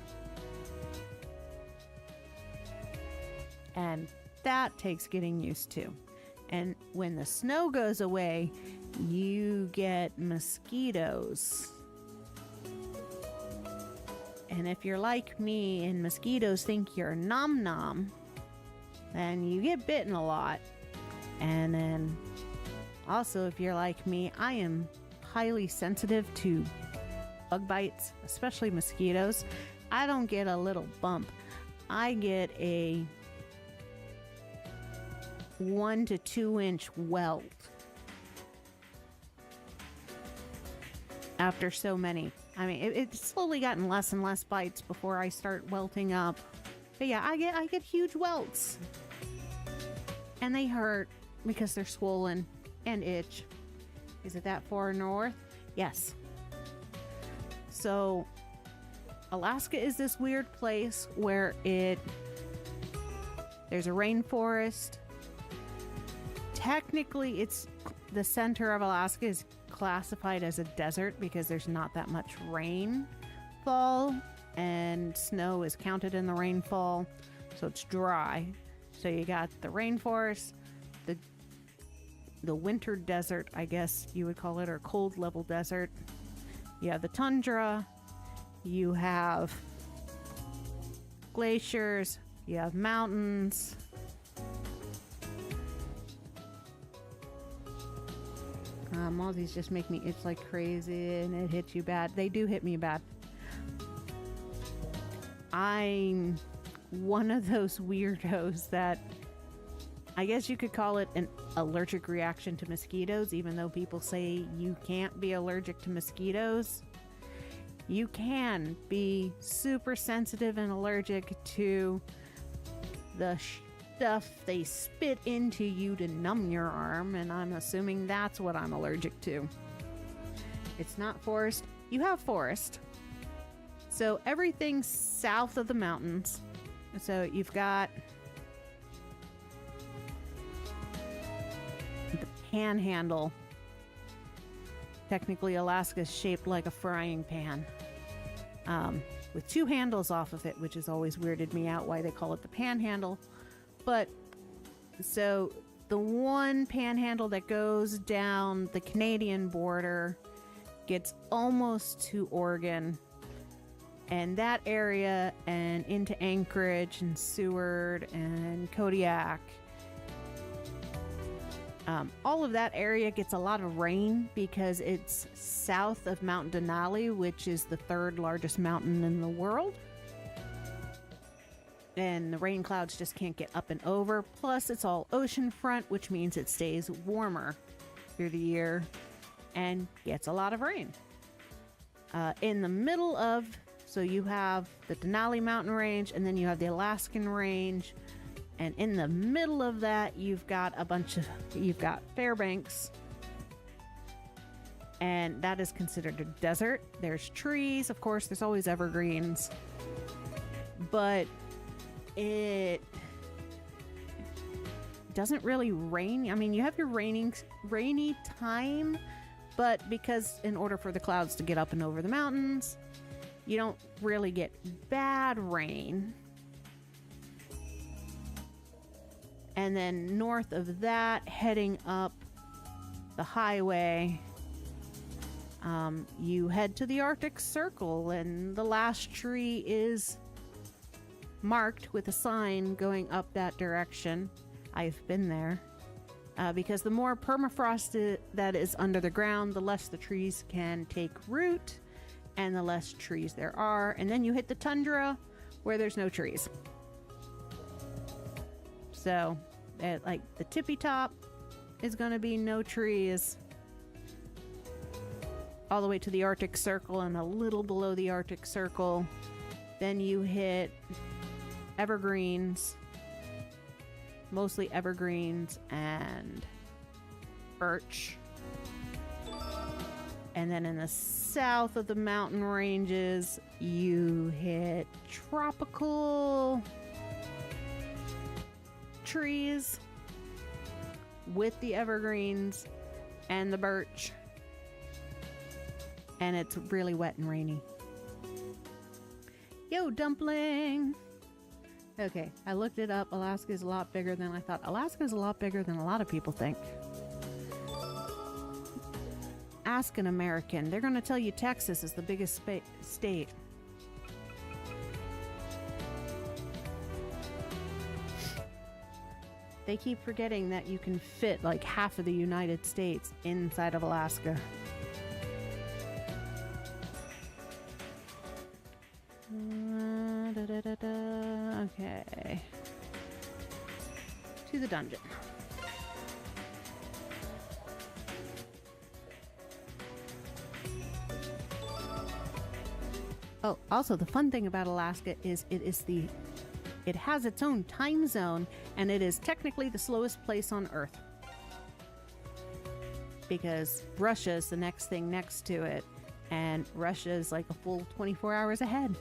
And that takes getting used to. And when the snow goes away, you get mosquitoes. And if you're like me and mosquitoes think you're nom nom, then you get bitten a lot. And then also, if you're like me, I am highly sensitive to bug bites, especially mosquitoes. I don't get a little bump. I get a 1 to 2 inch welt after so many. I mean, it's slowly gotten less and less bites before I start welting up. But yeah, I get huge welts. And they hurt because they're swollen and itch. Is it that far north? Yes. So Alaska is this weird place where there's a rainforest. Technically, it's the center of Alaska is classified as a desert because there's not that much rainfall, and snow is counted in the rainfall, so it's dry. So you got the rainforest, the winter desert, I guess you would call it, or cold level desert. You have the tundra, you have glaciers, you have mountains. All these just make me itch like crazy, and it hits you bad. They do hit me bad. I'm one of those weirdos that I guess you could call it an allergic reaction to mosquitoes, even though people say you can't be allergic to mosquitoes. You can be super sensitive and allergic to the stuff they spit into you to numb your arm, and I'm assuming that's what I'm allergic to. It's not forest. You have forest. So everything south of the mountains. So you've got the Panhandle. Technically, Alaska's shaped like a frying pan, with two handles off of it, which has always weirded me out why they call it the Panhandle. But so the one panhandle that goes down the Canadian border gets almost to Oregon, and that area and into Anchorage and Seward and Kodiak. All of that area gets a lot of rain because it's south of Mount Denali, which is the third largest mountain in the world. And the rain clouds just can't get up and over. Plus, it's all oceanfront, which means it stays warmer through the year and gets a lot of rain. In the middle of, so you have the Denali mountain range, and then you have the Alaskan range. And in the middle of that, you've got Fairbanks. And that is considered a desert. There's trees, of course, there's always evergreens. But it doesn't really rain. I mean, you have your rainy time, but because in order for the clouds to get up and over the mountains, you don't really get bad rain. And then north of that, heading up the highway, you head to the Arctic Circle, and the last tree is marked with a sign going up that direction. I've been there. Because the more permafrost that is under the ground, the less the trees can take root, and the less trees there are. And then you hit the tundra, where there's no trees. So, like, the tippy top is going to be no trees. All the way to the Arctic Circle, and a little below the Arctic Circle. Then you hit evergreens. Mostly evergreens and birch. And then in the south of the mountain ranges, you hit tropical trees with the evergreens and the birch. And it's really wet and rainy. Yo, dumpling! Okay, I looked it up. Alaska is a lot bigger than I thought. Alaska is a lot bigger than a lot of people think. Ask an American. They're going to tell you Texas is the biggest state. They keep forgetting that you can fit like half of the United States inside of Alaska. Okay. To the dungeon. Oh, also the fun thing about Alaska is it has its own time zone, and it is technically the slowest place on Earth. Because Russia is the next thing next to it, and Russia is like a full 24 hours ahead.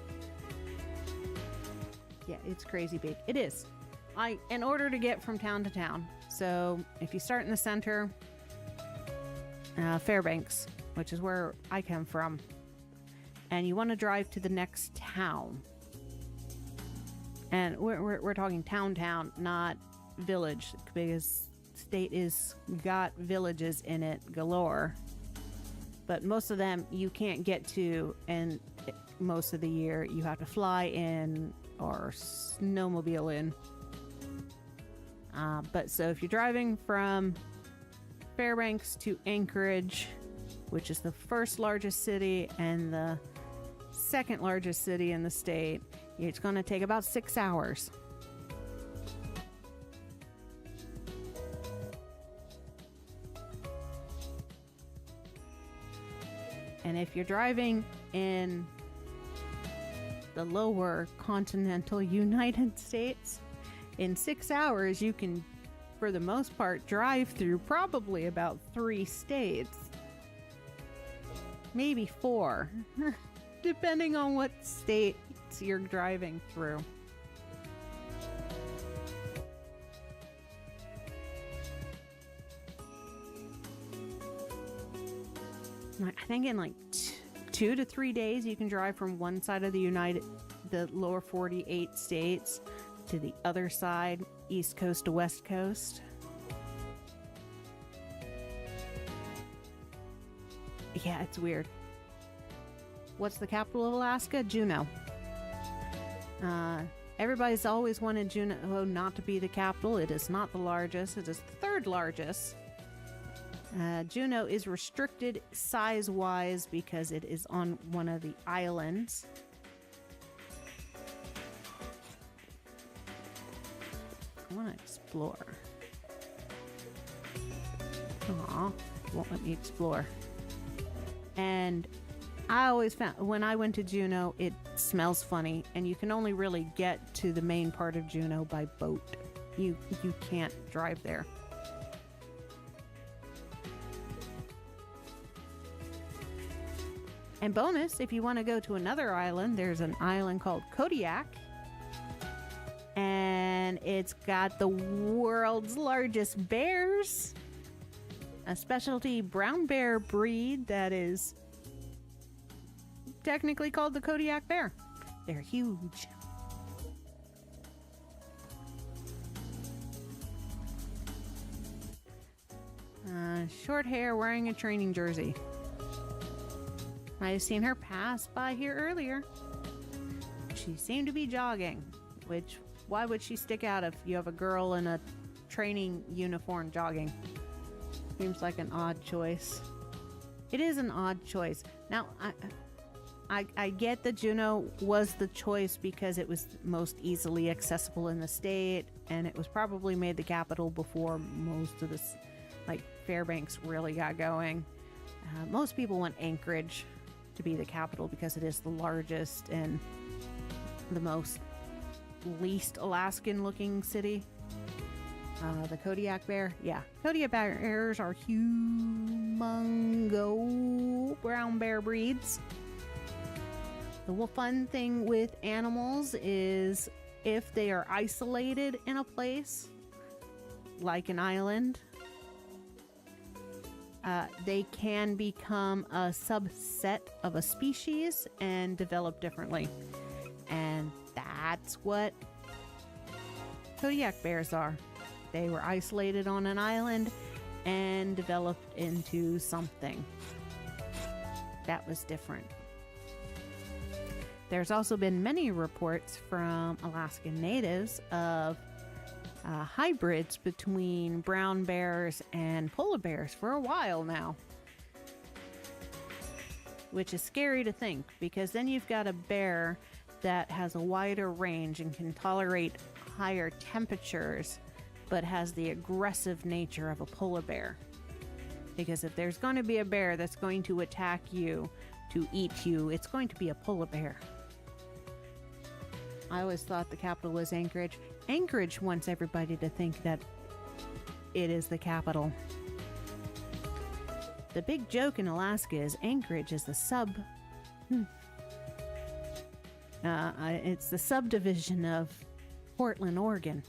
Yeah, it's crazy big. It is. In order to get from town to town. So if you start in the center, Fairbanks, which is where I come from, and you want to drive to the next town, and we're talking town, not village, because state is got villages in it galore, but most of them you can't get to, and most of the year you have to fly in or snowmobile in. But so if you're driving from Fairbanks to Anchorage, which is the first largest city and the second largest city in the state, it's going to take about 6 hours. And if you're driving in the lower continental United States, in 6 hours you can, for the most part, drive through probably about 3 states. Maybe 4. Depending on what states you're driving through. I think in like 2 to 3 days you can drive from one side of the lower 48 states to the other side, East Coast to West Coast. Yeah, it's weird. What's the capital of Alaska? Juneau. Everybody's always wanted Juneau not to be the capital. It is not the largest. It is the third largest. Juneau is restricted size-wise because it is on one of the islands. I want to explore. Aw, won't let me explore. And I always found when I went to Juneau, it smells funny, and you can only really get to the main part of Juneau by boat. You can't drive there. And bonus, if you want to go to another island, there's an island called Kodiak. And it's got the world's largest bears. A specialty brown bear breed that is technically called the Kodiak bear. They're huge. short hair, wearing a training jersey. I've seen her pass by here earlier. She seemed to be jogging, which, why would she stick out if you have a girl in a training uniform jogging? Seems like an odd choice. It is an odd choice. Now, I get that Juneau was the choice because it was most easily accessible in the state, and it was probably made the capital before most of this, like, Fairbanks really got going. Most people want Anchorage to be the capital because it is the largest and the most least Alaskan looking city. The Kodiak bear, yeah, Kodiak bears are humongo brown bear breeds. The fun thing with animals is if they are isolated in a place, like an island, they can become a subset of a species and develop differently. And that's what Kodiak bears are. They were isolated on an island and developed into something that was different. There's also been many reports from Alaskan natives of hybrids between brown bears and polar bears for a while now. Which is scary to think, because then you've got a bear that has a wider range and can tolerate higher temperatures, but has the aggressive nature of a polar bear. Because if there's going to be a bear that's going to attack you to eat you, it's going to be a polar bear. I always thought the capital was Anchorage. Anchorage wants everybody to think that it is the capital. The big joke in Alaska is Anchorage is the it's the subdivision of Portland, Oregon.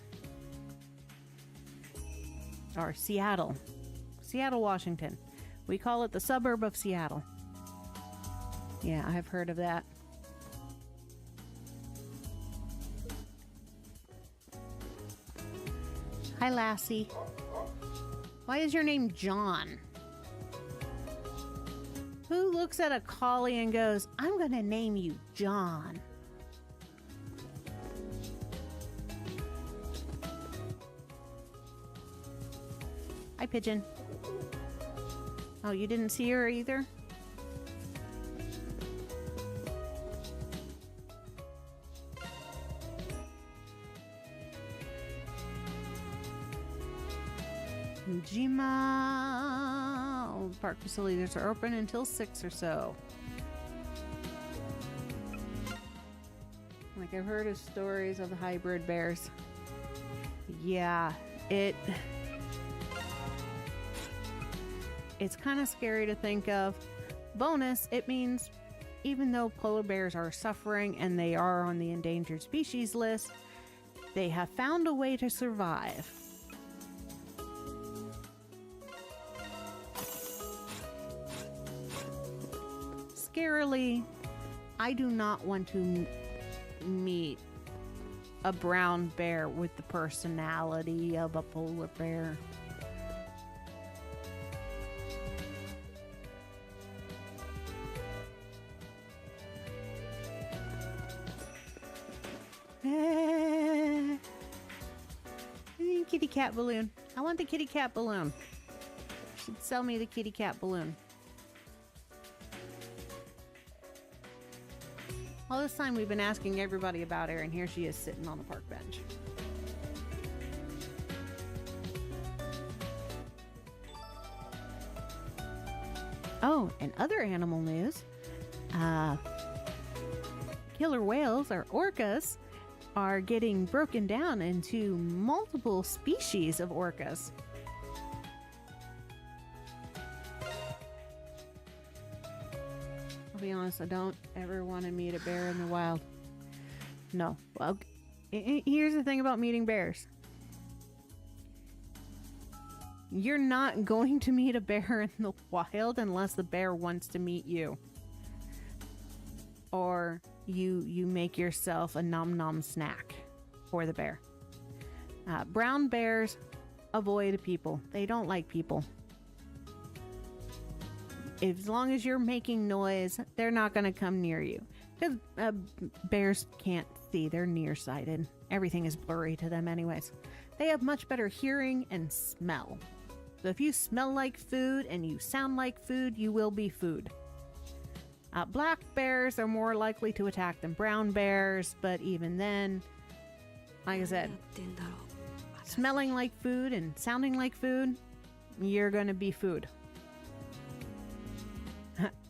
Or Seattle, Washington. We call it the suburb of Seattle. Yeah, I've heard of that. Hi, Lassie. Why is your name John? Who looks at a collie and goes, I'm gonna name you John? Hi, Pigeon. Oh, you didn't see her either? Jima. All the park facilities are open until 6 or so. Like, I've heard of stories of the hybrid bears. Yeah, it's kind of scary to think of. Bonus, it means even though polar bears are suffering and they are on the endangered species list, they have found a way to survive. Scarily, I do not want to meet a brown bear with the personality of a polar bear. Kitty cat balloon. I want the kitty cat balloon. Should sell me the kitty cat balloon. All this time we've been asking everybody about her, and here she is sitting on the park bench. Oh, and other animal news. Killer whales, or orcas, are getting broken down into multiple species of orcas. I'll be honest, I don't ever want to meet a bear in the wild. No. Well, here's the thing about meeting bears. You're not going to meet a bear in the wild unless the bear wants to meet you. Or you make yourself a nom-nom snack for the bear. Brown bears avoid people. They don't like people. as long as you're making noise, they're not going to come near you. Because bears can't see. They're nearsighted. Everything is blurry to them anyways. They have much better hearing and smell. So if you smell like food and you sound like food, you will be food. Black bears are more likely to attack than brown bears, but even then, like I said, smelling like food and sounding like food, you're gonna be food.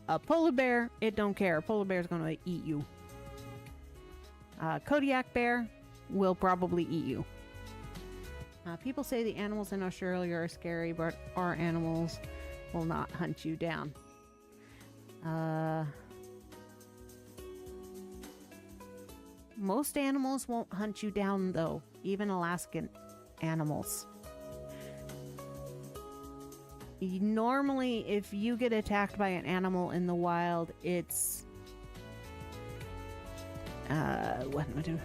A polar bear, it don't care. A polar bear's gonna eat you. Kodiak bear will probably eat you. People say the animals in Australia are scary, but our animals will not hunt you down. Most animals won't hunt you down, though. Even Alaskan animals. Normally, if you get attacked by an animal in the wild, it's... what am I doing?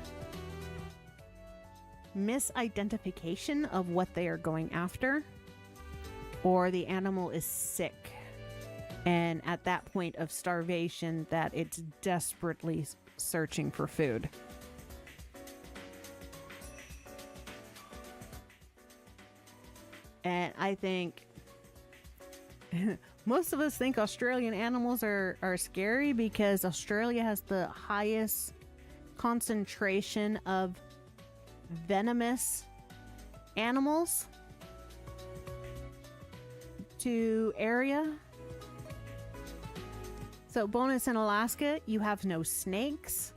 Misidentification of what they are going after, or the animal is sick, and at that point of starvation that it's desperately searching for food. And I think most of us think Australian animals are scary because Australia has the highest concentration of venomous animals to area. So bonus in Alaska, you have no snakes.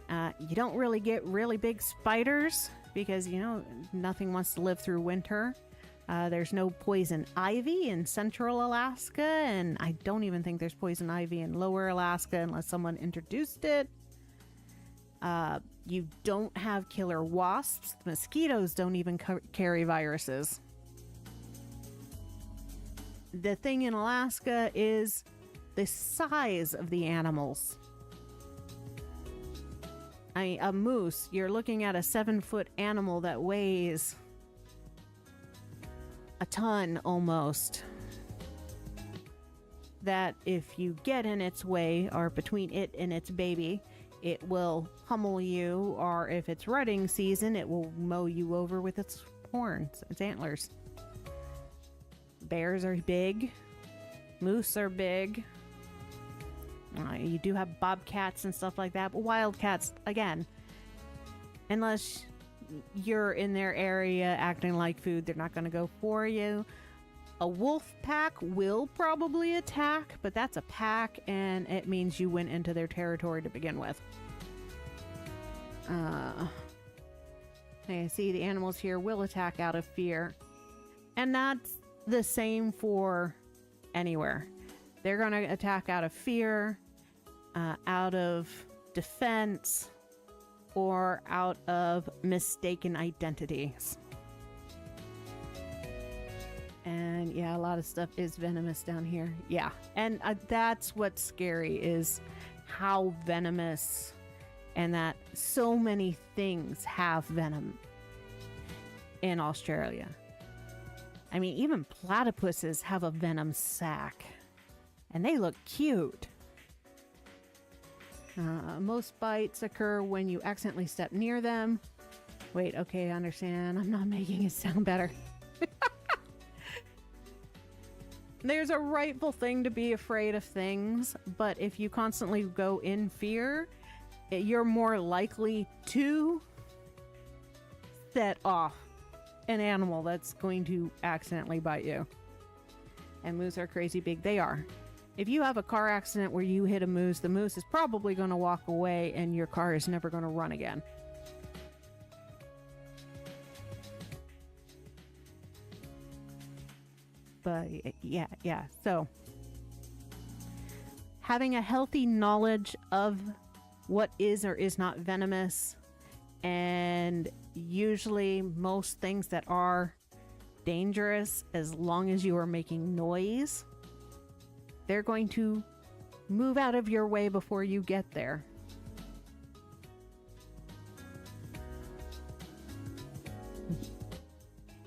You don't really get really big spiders because, you know, nothing wants to live through winter. There's no poison ivy in central Alaska, and I don't even think there's poison ivy in lower Alaska unless someone introduced it. You don't have killer wasps. Mosquitoes don't even carry viruses. The thing in Alaska is the size of the animals. I mean, a moose, you're looking at a 7-foot animal that weighs a ton almost. That if you get in its way or between it and its baby, it will pummel you, or if it's rutting season, it will mow you over with its horns, its antlers. Bears are big. Moose are big. You do have bobcats and stuff like that, but wildcats, again, unless you're in their area acting like food, they're not going to go for you. A wolf pack will probably attack, but that's a pack, and it means you went into their territory to begin with. I see the animals here will attack out of fear, and that's the same for anywhere. They're going to attack out of fear, out of defense, or out of mistaken identities. And yeah, a lot of stuff is venomous down here. Yeah, and that's what's scary, is how venomous, and that so many things have venom in Australia. I mean, even platypuses have a venom sac, and they look cute. Most bites occur when you accidentally step near them. Wait, okay, I understand. I'm not making it sound better. There's a rightful thing to be afraid of things, but if you constantly go in fear, you're more likely to set off an animal that's going to accidentally bite you. And moose are crazy big. They are. If you have a car accident where you hit a moose, the moose is probably going to walk away and your car is never going to run again. But yeah. So having a healthy knowledge of what is or is not venomous, and usually most things that are dangerous, as long as you are making noise, they're going to move out of your way before you get there.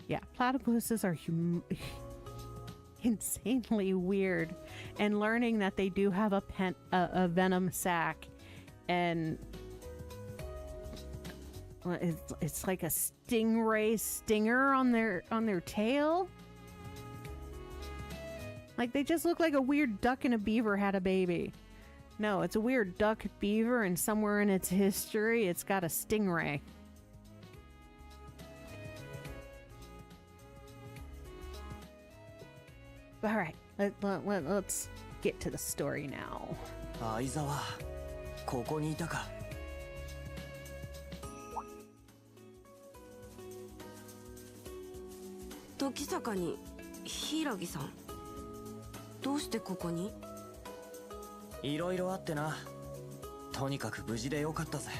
Yeah, platypuses are insanely weird and learning that they do have a venom sac, and it's like a stingray stinger on their tail. Like, they just look like a weird duck and a beaver had a baby. No, it's a weird duck beaver, and somewhere in its history, it's got a stingray. All right, let's get to the story now. 相沢、ここにいたか。時坂に柊さん、どうしてここに？いろいろあってな。とにかく無事でよかったぜ。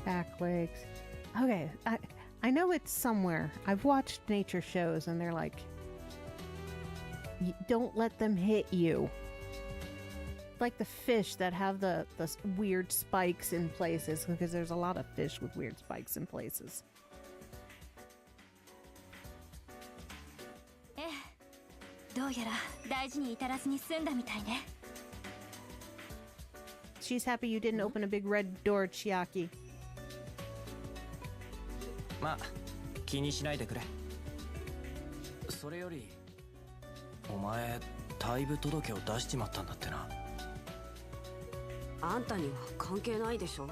Back legs. Okay, I know it's somewhere. I've watched nature shows and they're like, don't let them hit you. Like the fish that have the weird spikes in places, because there's a lot of fish with weird spikes in places. どうやら大事に至らずに済んだみたいね。She's happy you didn't open a big red door, Chiaki. まあ、気にしないでくれ。それより、お前、退部届を出しちまったんだってな。あんたには関係ないでしょ。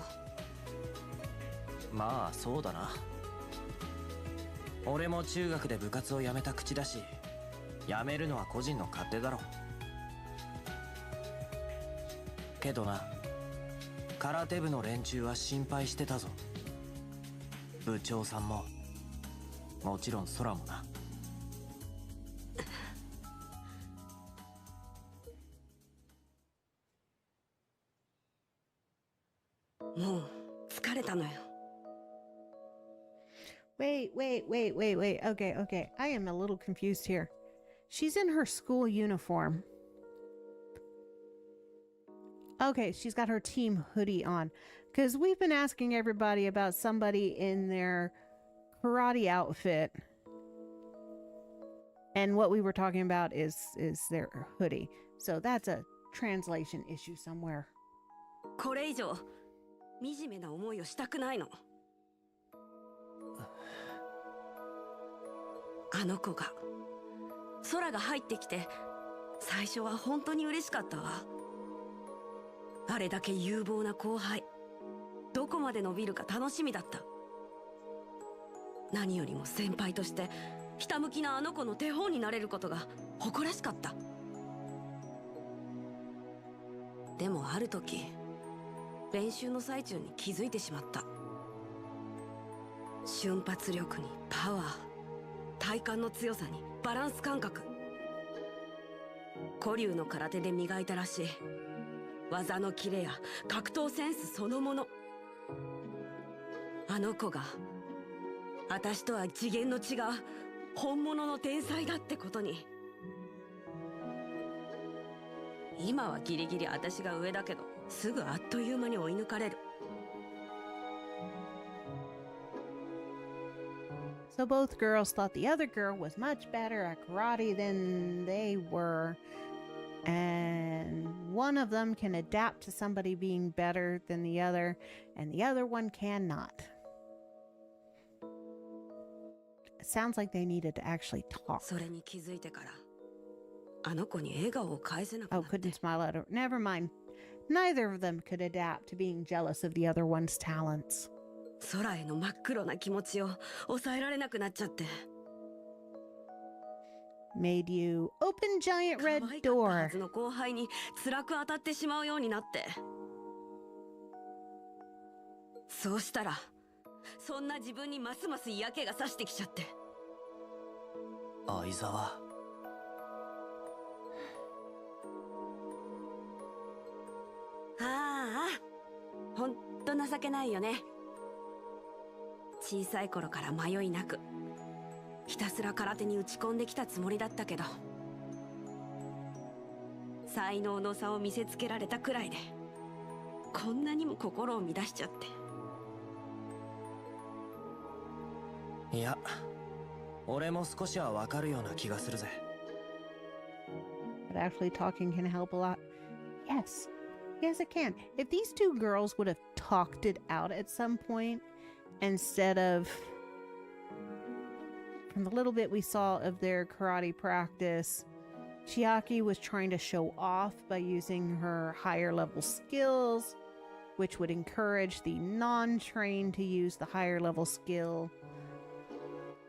まあ、そうだな。俺も中学で部活を辞めた口だし、辞めるのは個人の勝手だろ。けどな、空手部の連中は心配してたぞ。部長さんも、もちろん空もな。もう疲れたのよ。Wait. Okay. I am a little confused here. She's in her school uniform. Okay, she's got her team hoodie on. Because we've been asking everybody about somebody in their karate outfit. And what we were talking about is their hoodie. So that's a translation issue somewhere. これ以上惨めな思いをしたくないの。あの子が空が入ってきて最初は本当に嬉しかったわ。あれだけ有望な後輩、どこまで伸びるか楽しみだった。何よりも先輩としてひたむきなあの子の手本になれることが誇らしかった。でもある時練習の最中に気づいてしまった。瞬発力にパワー、体幹の強さにバランス感覚、古流の空手で磨いたらしい技のキレや格闘センスそのもの。あの子が私とは次元の違う本物の天才だってことに。今はギリギリ私が上だけど、すぐあっという間に追い抜かれる。So both girls thought the other girl was much better at karate than they were. And one of them can adapt to somebody being better than the other, and the other one cannot. It sounds like they needed to actually talk. それに気づいてから、あの子に笑顔を返せなくな Oh, って。 couldn't smile at her. Never mind. Neither of them could adapt to being jealous of the other one's talents. 空への真っ黒な気持ちを抑えられなくなっちゃって。Made you open giant 可 red 愛かったは door. ずの後輩に辛く当たってしまうようになって。そうしたらそんな自分にますます嫌気がさしてきちゃって。相沢、ああ、ほんと情けないよね。小さい頃から迷いなくひたすら空手に打ち込んできたつもりだったけど、才能の差を見せつけられたくらいでこんなにも心を乱しちゃって。いや、俺も少しはわかるような気がするぜ。but actually talking can help a lot. Yes. Yes, it can. If these two girls would have talked it out at some point, instead of, from the little bit we saw of their karate practice, Chiaki was trying to show off by using her higher level skills, which would encourage the non-trained to use the higher level skill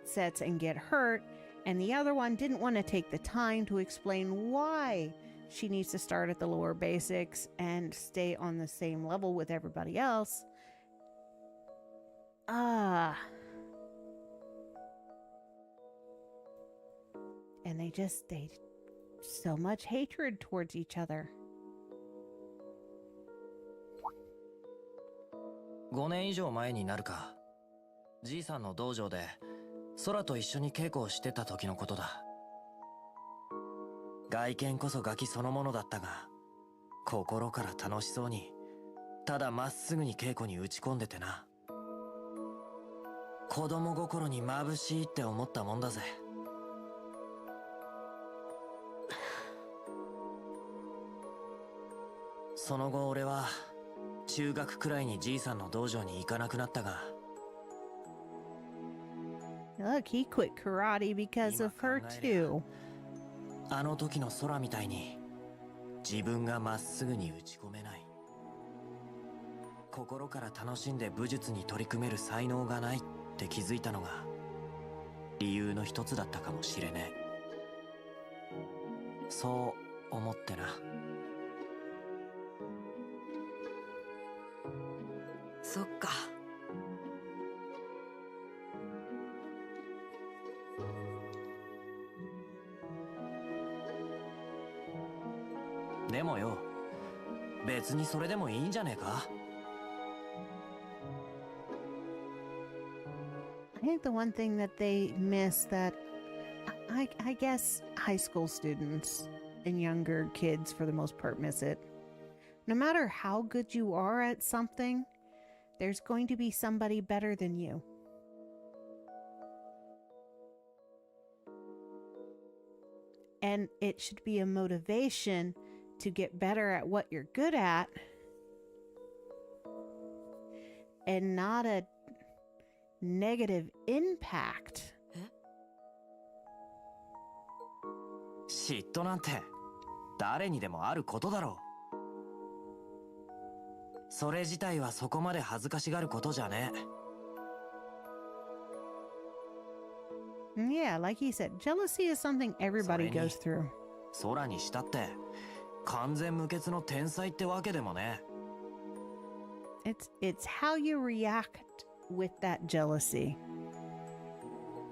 sets and get hurt. And the other one didn't want to take the time to explain why she needs to start at the lower basics and stay on the same level with everybody else. And they so much hatred towards each other. 5年以上前になるか、じいさんの道場で空と一緒に稽古をしてた時のことだ。外見こそガキそのものだったが、心から楽しそうに、ただまっすぐに稽古に打ち込んでてな。子供心に眩しいって思ったもんだぜ。その後俺は中学くらいにじいさんの道場に行かなくなったが。Look, he quit karate because of her too. あの時の空みたいに自分がまっすぐに打ち込めない。心から楽しんで武術に取り組める才能がないって気づいたのが理由の一つだったかもしれねえ。そう思ってな。そっか。でもよ、別にそれでもいいんじゃねえか? I think the one thing that they miss that I guess high school students and younger kids for the most part miss it. No matter how good you are at something, there's going to be somebody better than you. And it should be a motivation to get better at what you're good at, and not a negative impact. 嫉妬なんて誰にでもあることだろう。それ自体はそこまで恥ずかしがることじゃねえ。Yeah, like he said, jealousy is something everybody goes through. 空にしたって完全無欠の天才ってわけでもね。It's how you react with that jealousy.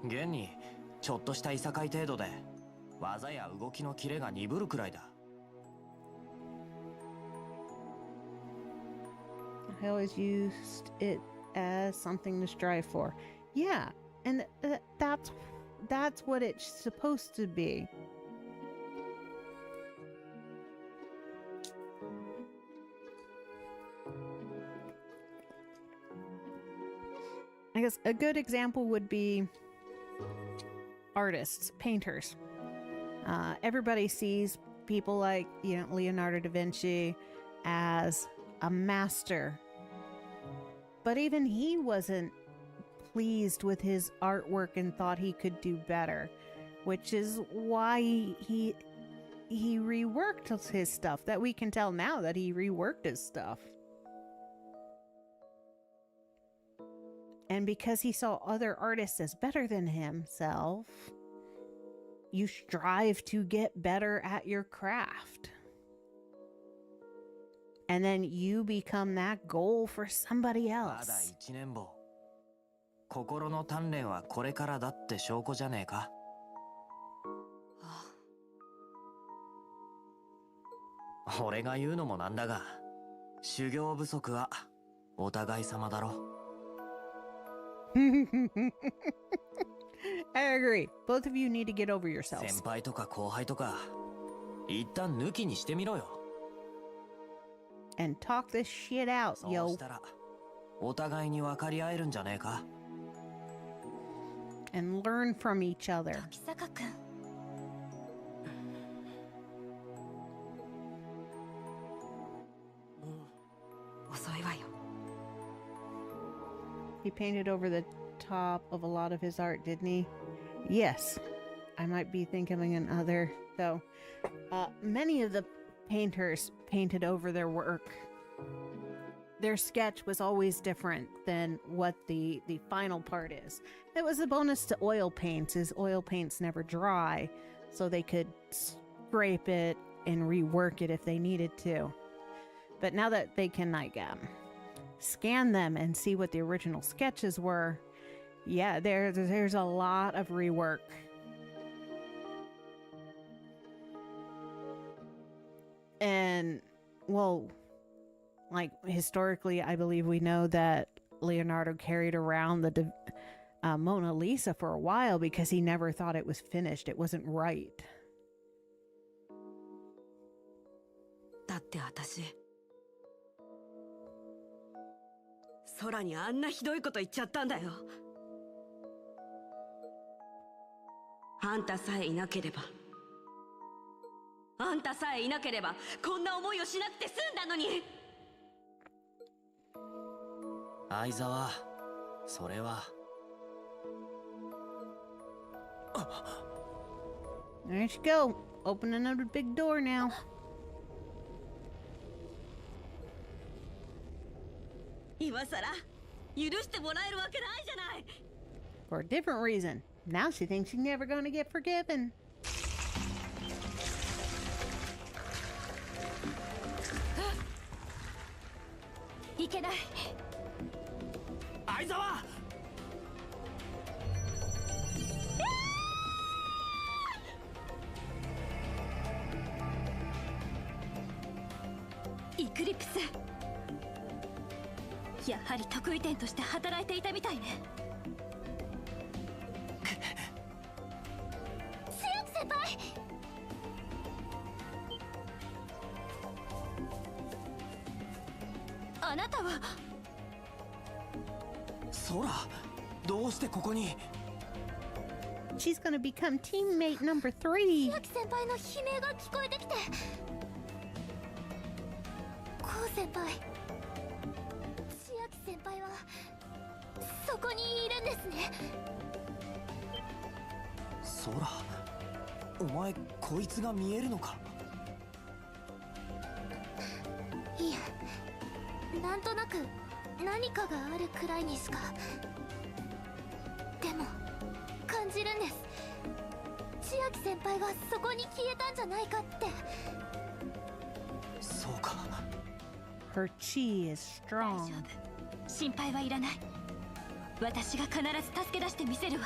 現にちょっとしたいさかい程度で技や動きのキレが鈍るくらいだ。I always used it as something to strive for. Yeah, and that's what it's supposed to be. I guess a good example would be artists, painters. Everybody sees people like, Leonardo da Vinci as a master. But even he wasn't pleased with his artwork and thought he could do better, which is why he reworked his stuff. That we can tell now that he reworked his stuff. And because he saw other artists as better than himself, you strive to get better at your craft. And then you become that goal for somebody else. まだ1年坊。心の鍛錬はこれからだって証拠じゃねえか。俺が言うのもなんだが、修行不足はお互い様だろ。I agree. Both of you need to get over yourselves. 先輩とか後輩とか、一旦抜きにしてみろよ。And talk this shit out, そう yo. したら、お互いに分かり合えるんじゃねえか。And learn from each other. 時坂君 painted over the top of a lot of his art, didn't he? Yes. I might be thinking of another, though. Many of the painters painted over their work. Their sketch was always different than what the final part is. It was a bonus to oil paints, as oil paints never dry, so they could scrape it and rework it if they needed to. But now that they can like scan them and see what the original sketches were, yeah, there's a lot of rework. And well, like historically, I believe we know that Leonardo carried around the Mona Lisa for a while because he never thought it was finished. It wasn't right. だって私空にあんなひどいこと言っちゃったんだよ。あんたさえいなければこんな思いをしなくて済んだのに。相沢、それは。There you go. Open another big door now. 今さら許してもらえるわけないじゃない。 For a different reason. Now she thinks she's never going to get forgiven. いけない。相沢！イクリプス、やはり得意点として働いていたみたいね。千秋先輩、あなたは。空、どうしてここに？ She's gonna become teammate number 3. 千秋先輩の悲鳴が聞こえてきて。コウ先輩、千秋先輩はそこにいるんですね。空、お前こいつが見えるのか？いえ、なんとなく何かがあるくらいにしか。でも感じるんです。千秋先輩がそこに消えたんじゃないかって。そうか。Her chi is 大丈 strong. 夫、心配はいらない。私が必ず助け出してみせるわ。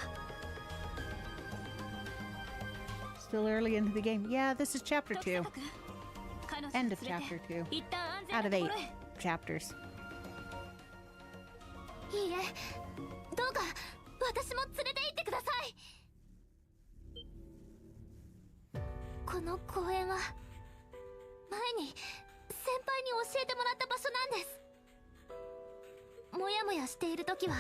Still early into the game. Yeah, this is chapter 2. 徳坂君、彼女を End of 連れて chapter 2. 一旦安全 Out な of と 8 ころへ。 chapters. いいえ、どうか私も連れて行ってください。この公園は前に先輩に教えてもらった場所なんです。もやもやしている時は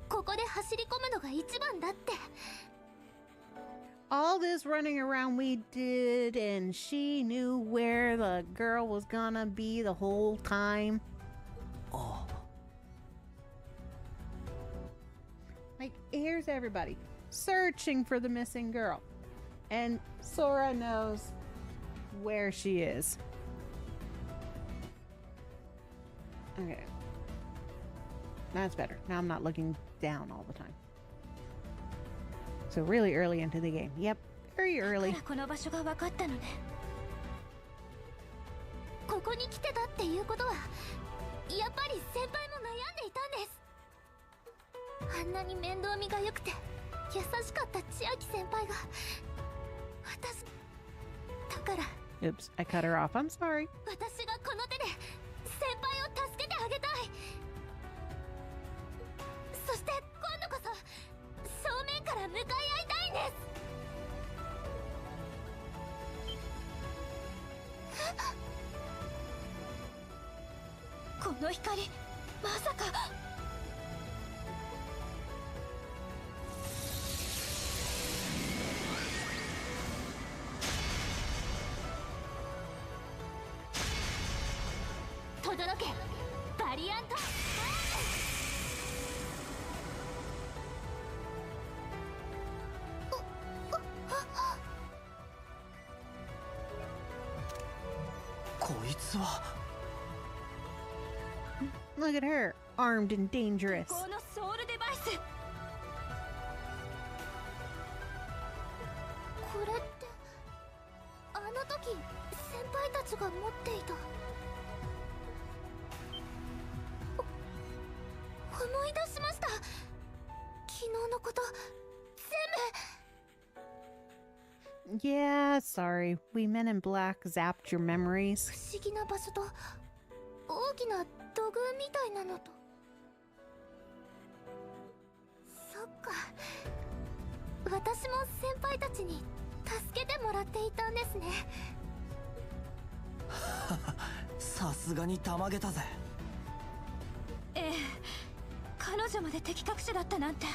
ここで走り込むのが一番だって。 All this running around we did, and she knew where the girl was gonna be the whole time. Oh. Like, here's everybody searching for the missing girl. And Sora knows where she is. Okay. That's better. Now I'm not looking down all the time. So really early into the game. Yep, very early. この場所が分かったのね。ここに来てたっていうことは、やっぱり先輩も悩んでいたんです。あんなに面倒見が良くて優しかった千秋先輩が、私だから。 Oops, I cut her off. I'm sorry. 私がこの手で先輩を助けてあげたい。そして今度こそ正面から向かい合いたいんです。この光、まさか。轟けバリアント。いつは Look at her, armed and dangerous. このソウルデバイス。これってあの時先輩たちが持っていた。思い出しました。昨日のこと全部。 Yeah, sorry. We men in black zapped your memories. 不思議な場所と大きな土偶みたいなのと。そっか、私も先輩たちに助けてもらっていたんですね。さすがにたまげたぜ。ええ、彼女まで敵隠しだったなんて。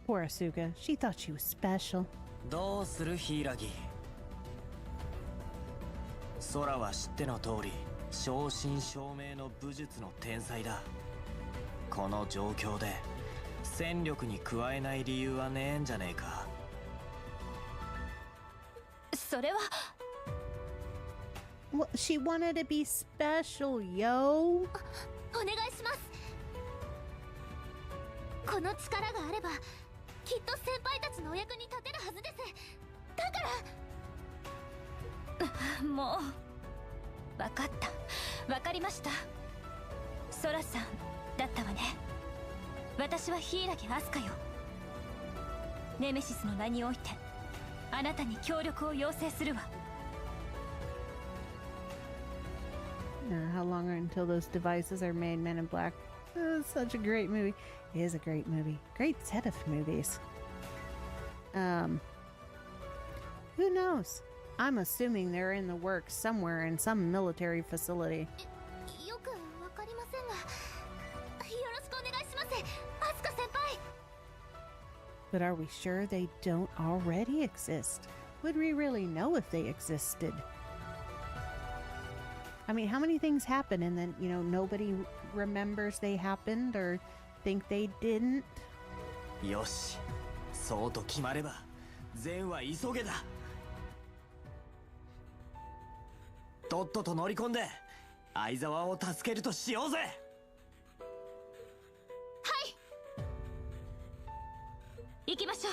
Poor Asuka. She thought she was special. どうする柊。空は知っての通り正真正銘の武術の天才だ。この状況で戦力に加えない理由はねえんじゃねえか。それは Well, she wanted to be special, yo. お願いします。この力があればきっと先輩たちのお役に立てるはずです。だからもう分かった、分かりました。ソラさんだったわね。私は柊飛鳥よ。ネメシスの名においてあなたに協力を要請するわ。How long until those devices are made, Men in Black? It's such a great movie. It is a great movie. Great set of movies. Who knows? I'm assuming they're in the works somewhere in some military facility. よくわかりませんが、よろしくお願いします、アスカ先輩。 But are we sure they don't already exist? Would we really know if they existed? I mean, how many things happen and then, nobody remembers they happened or think they didn't? よし、そうと決まれば善は急げだ。とっとと乗り込んで相沢を助けるとしようぜ。行きましょう。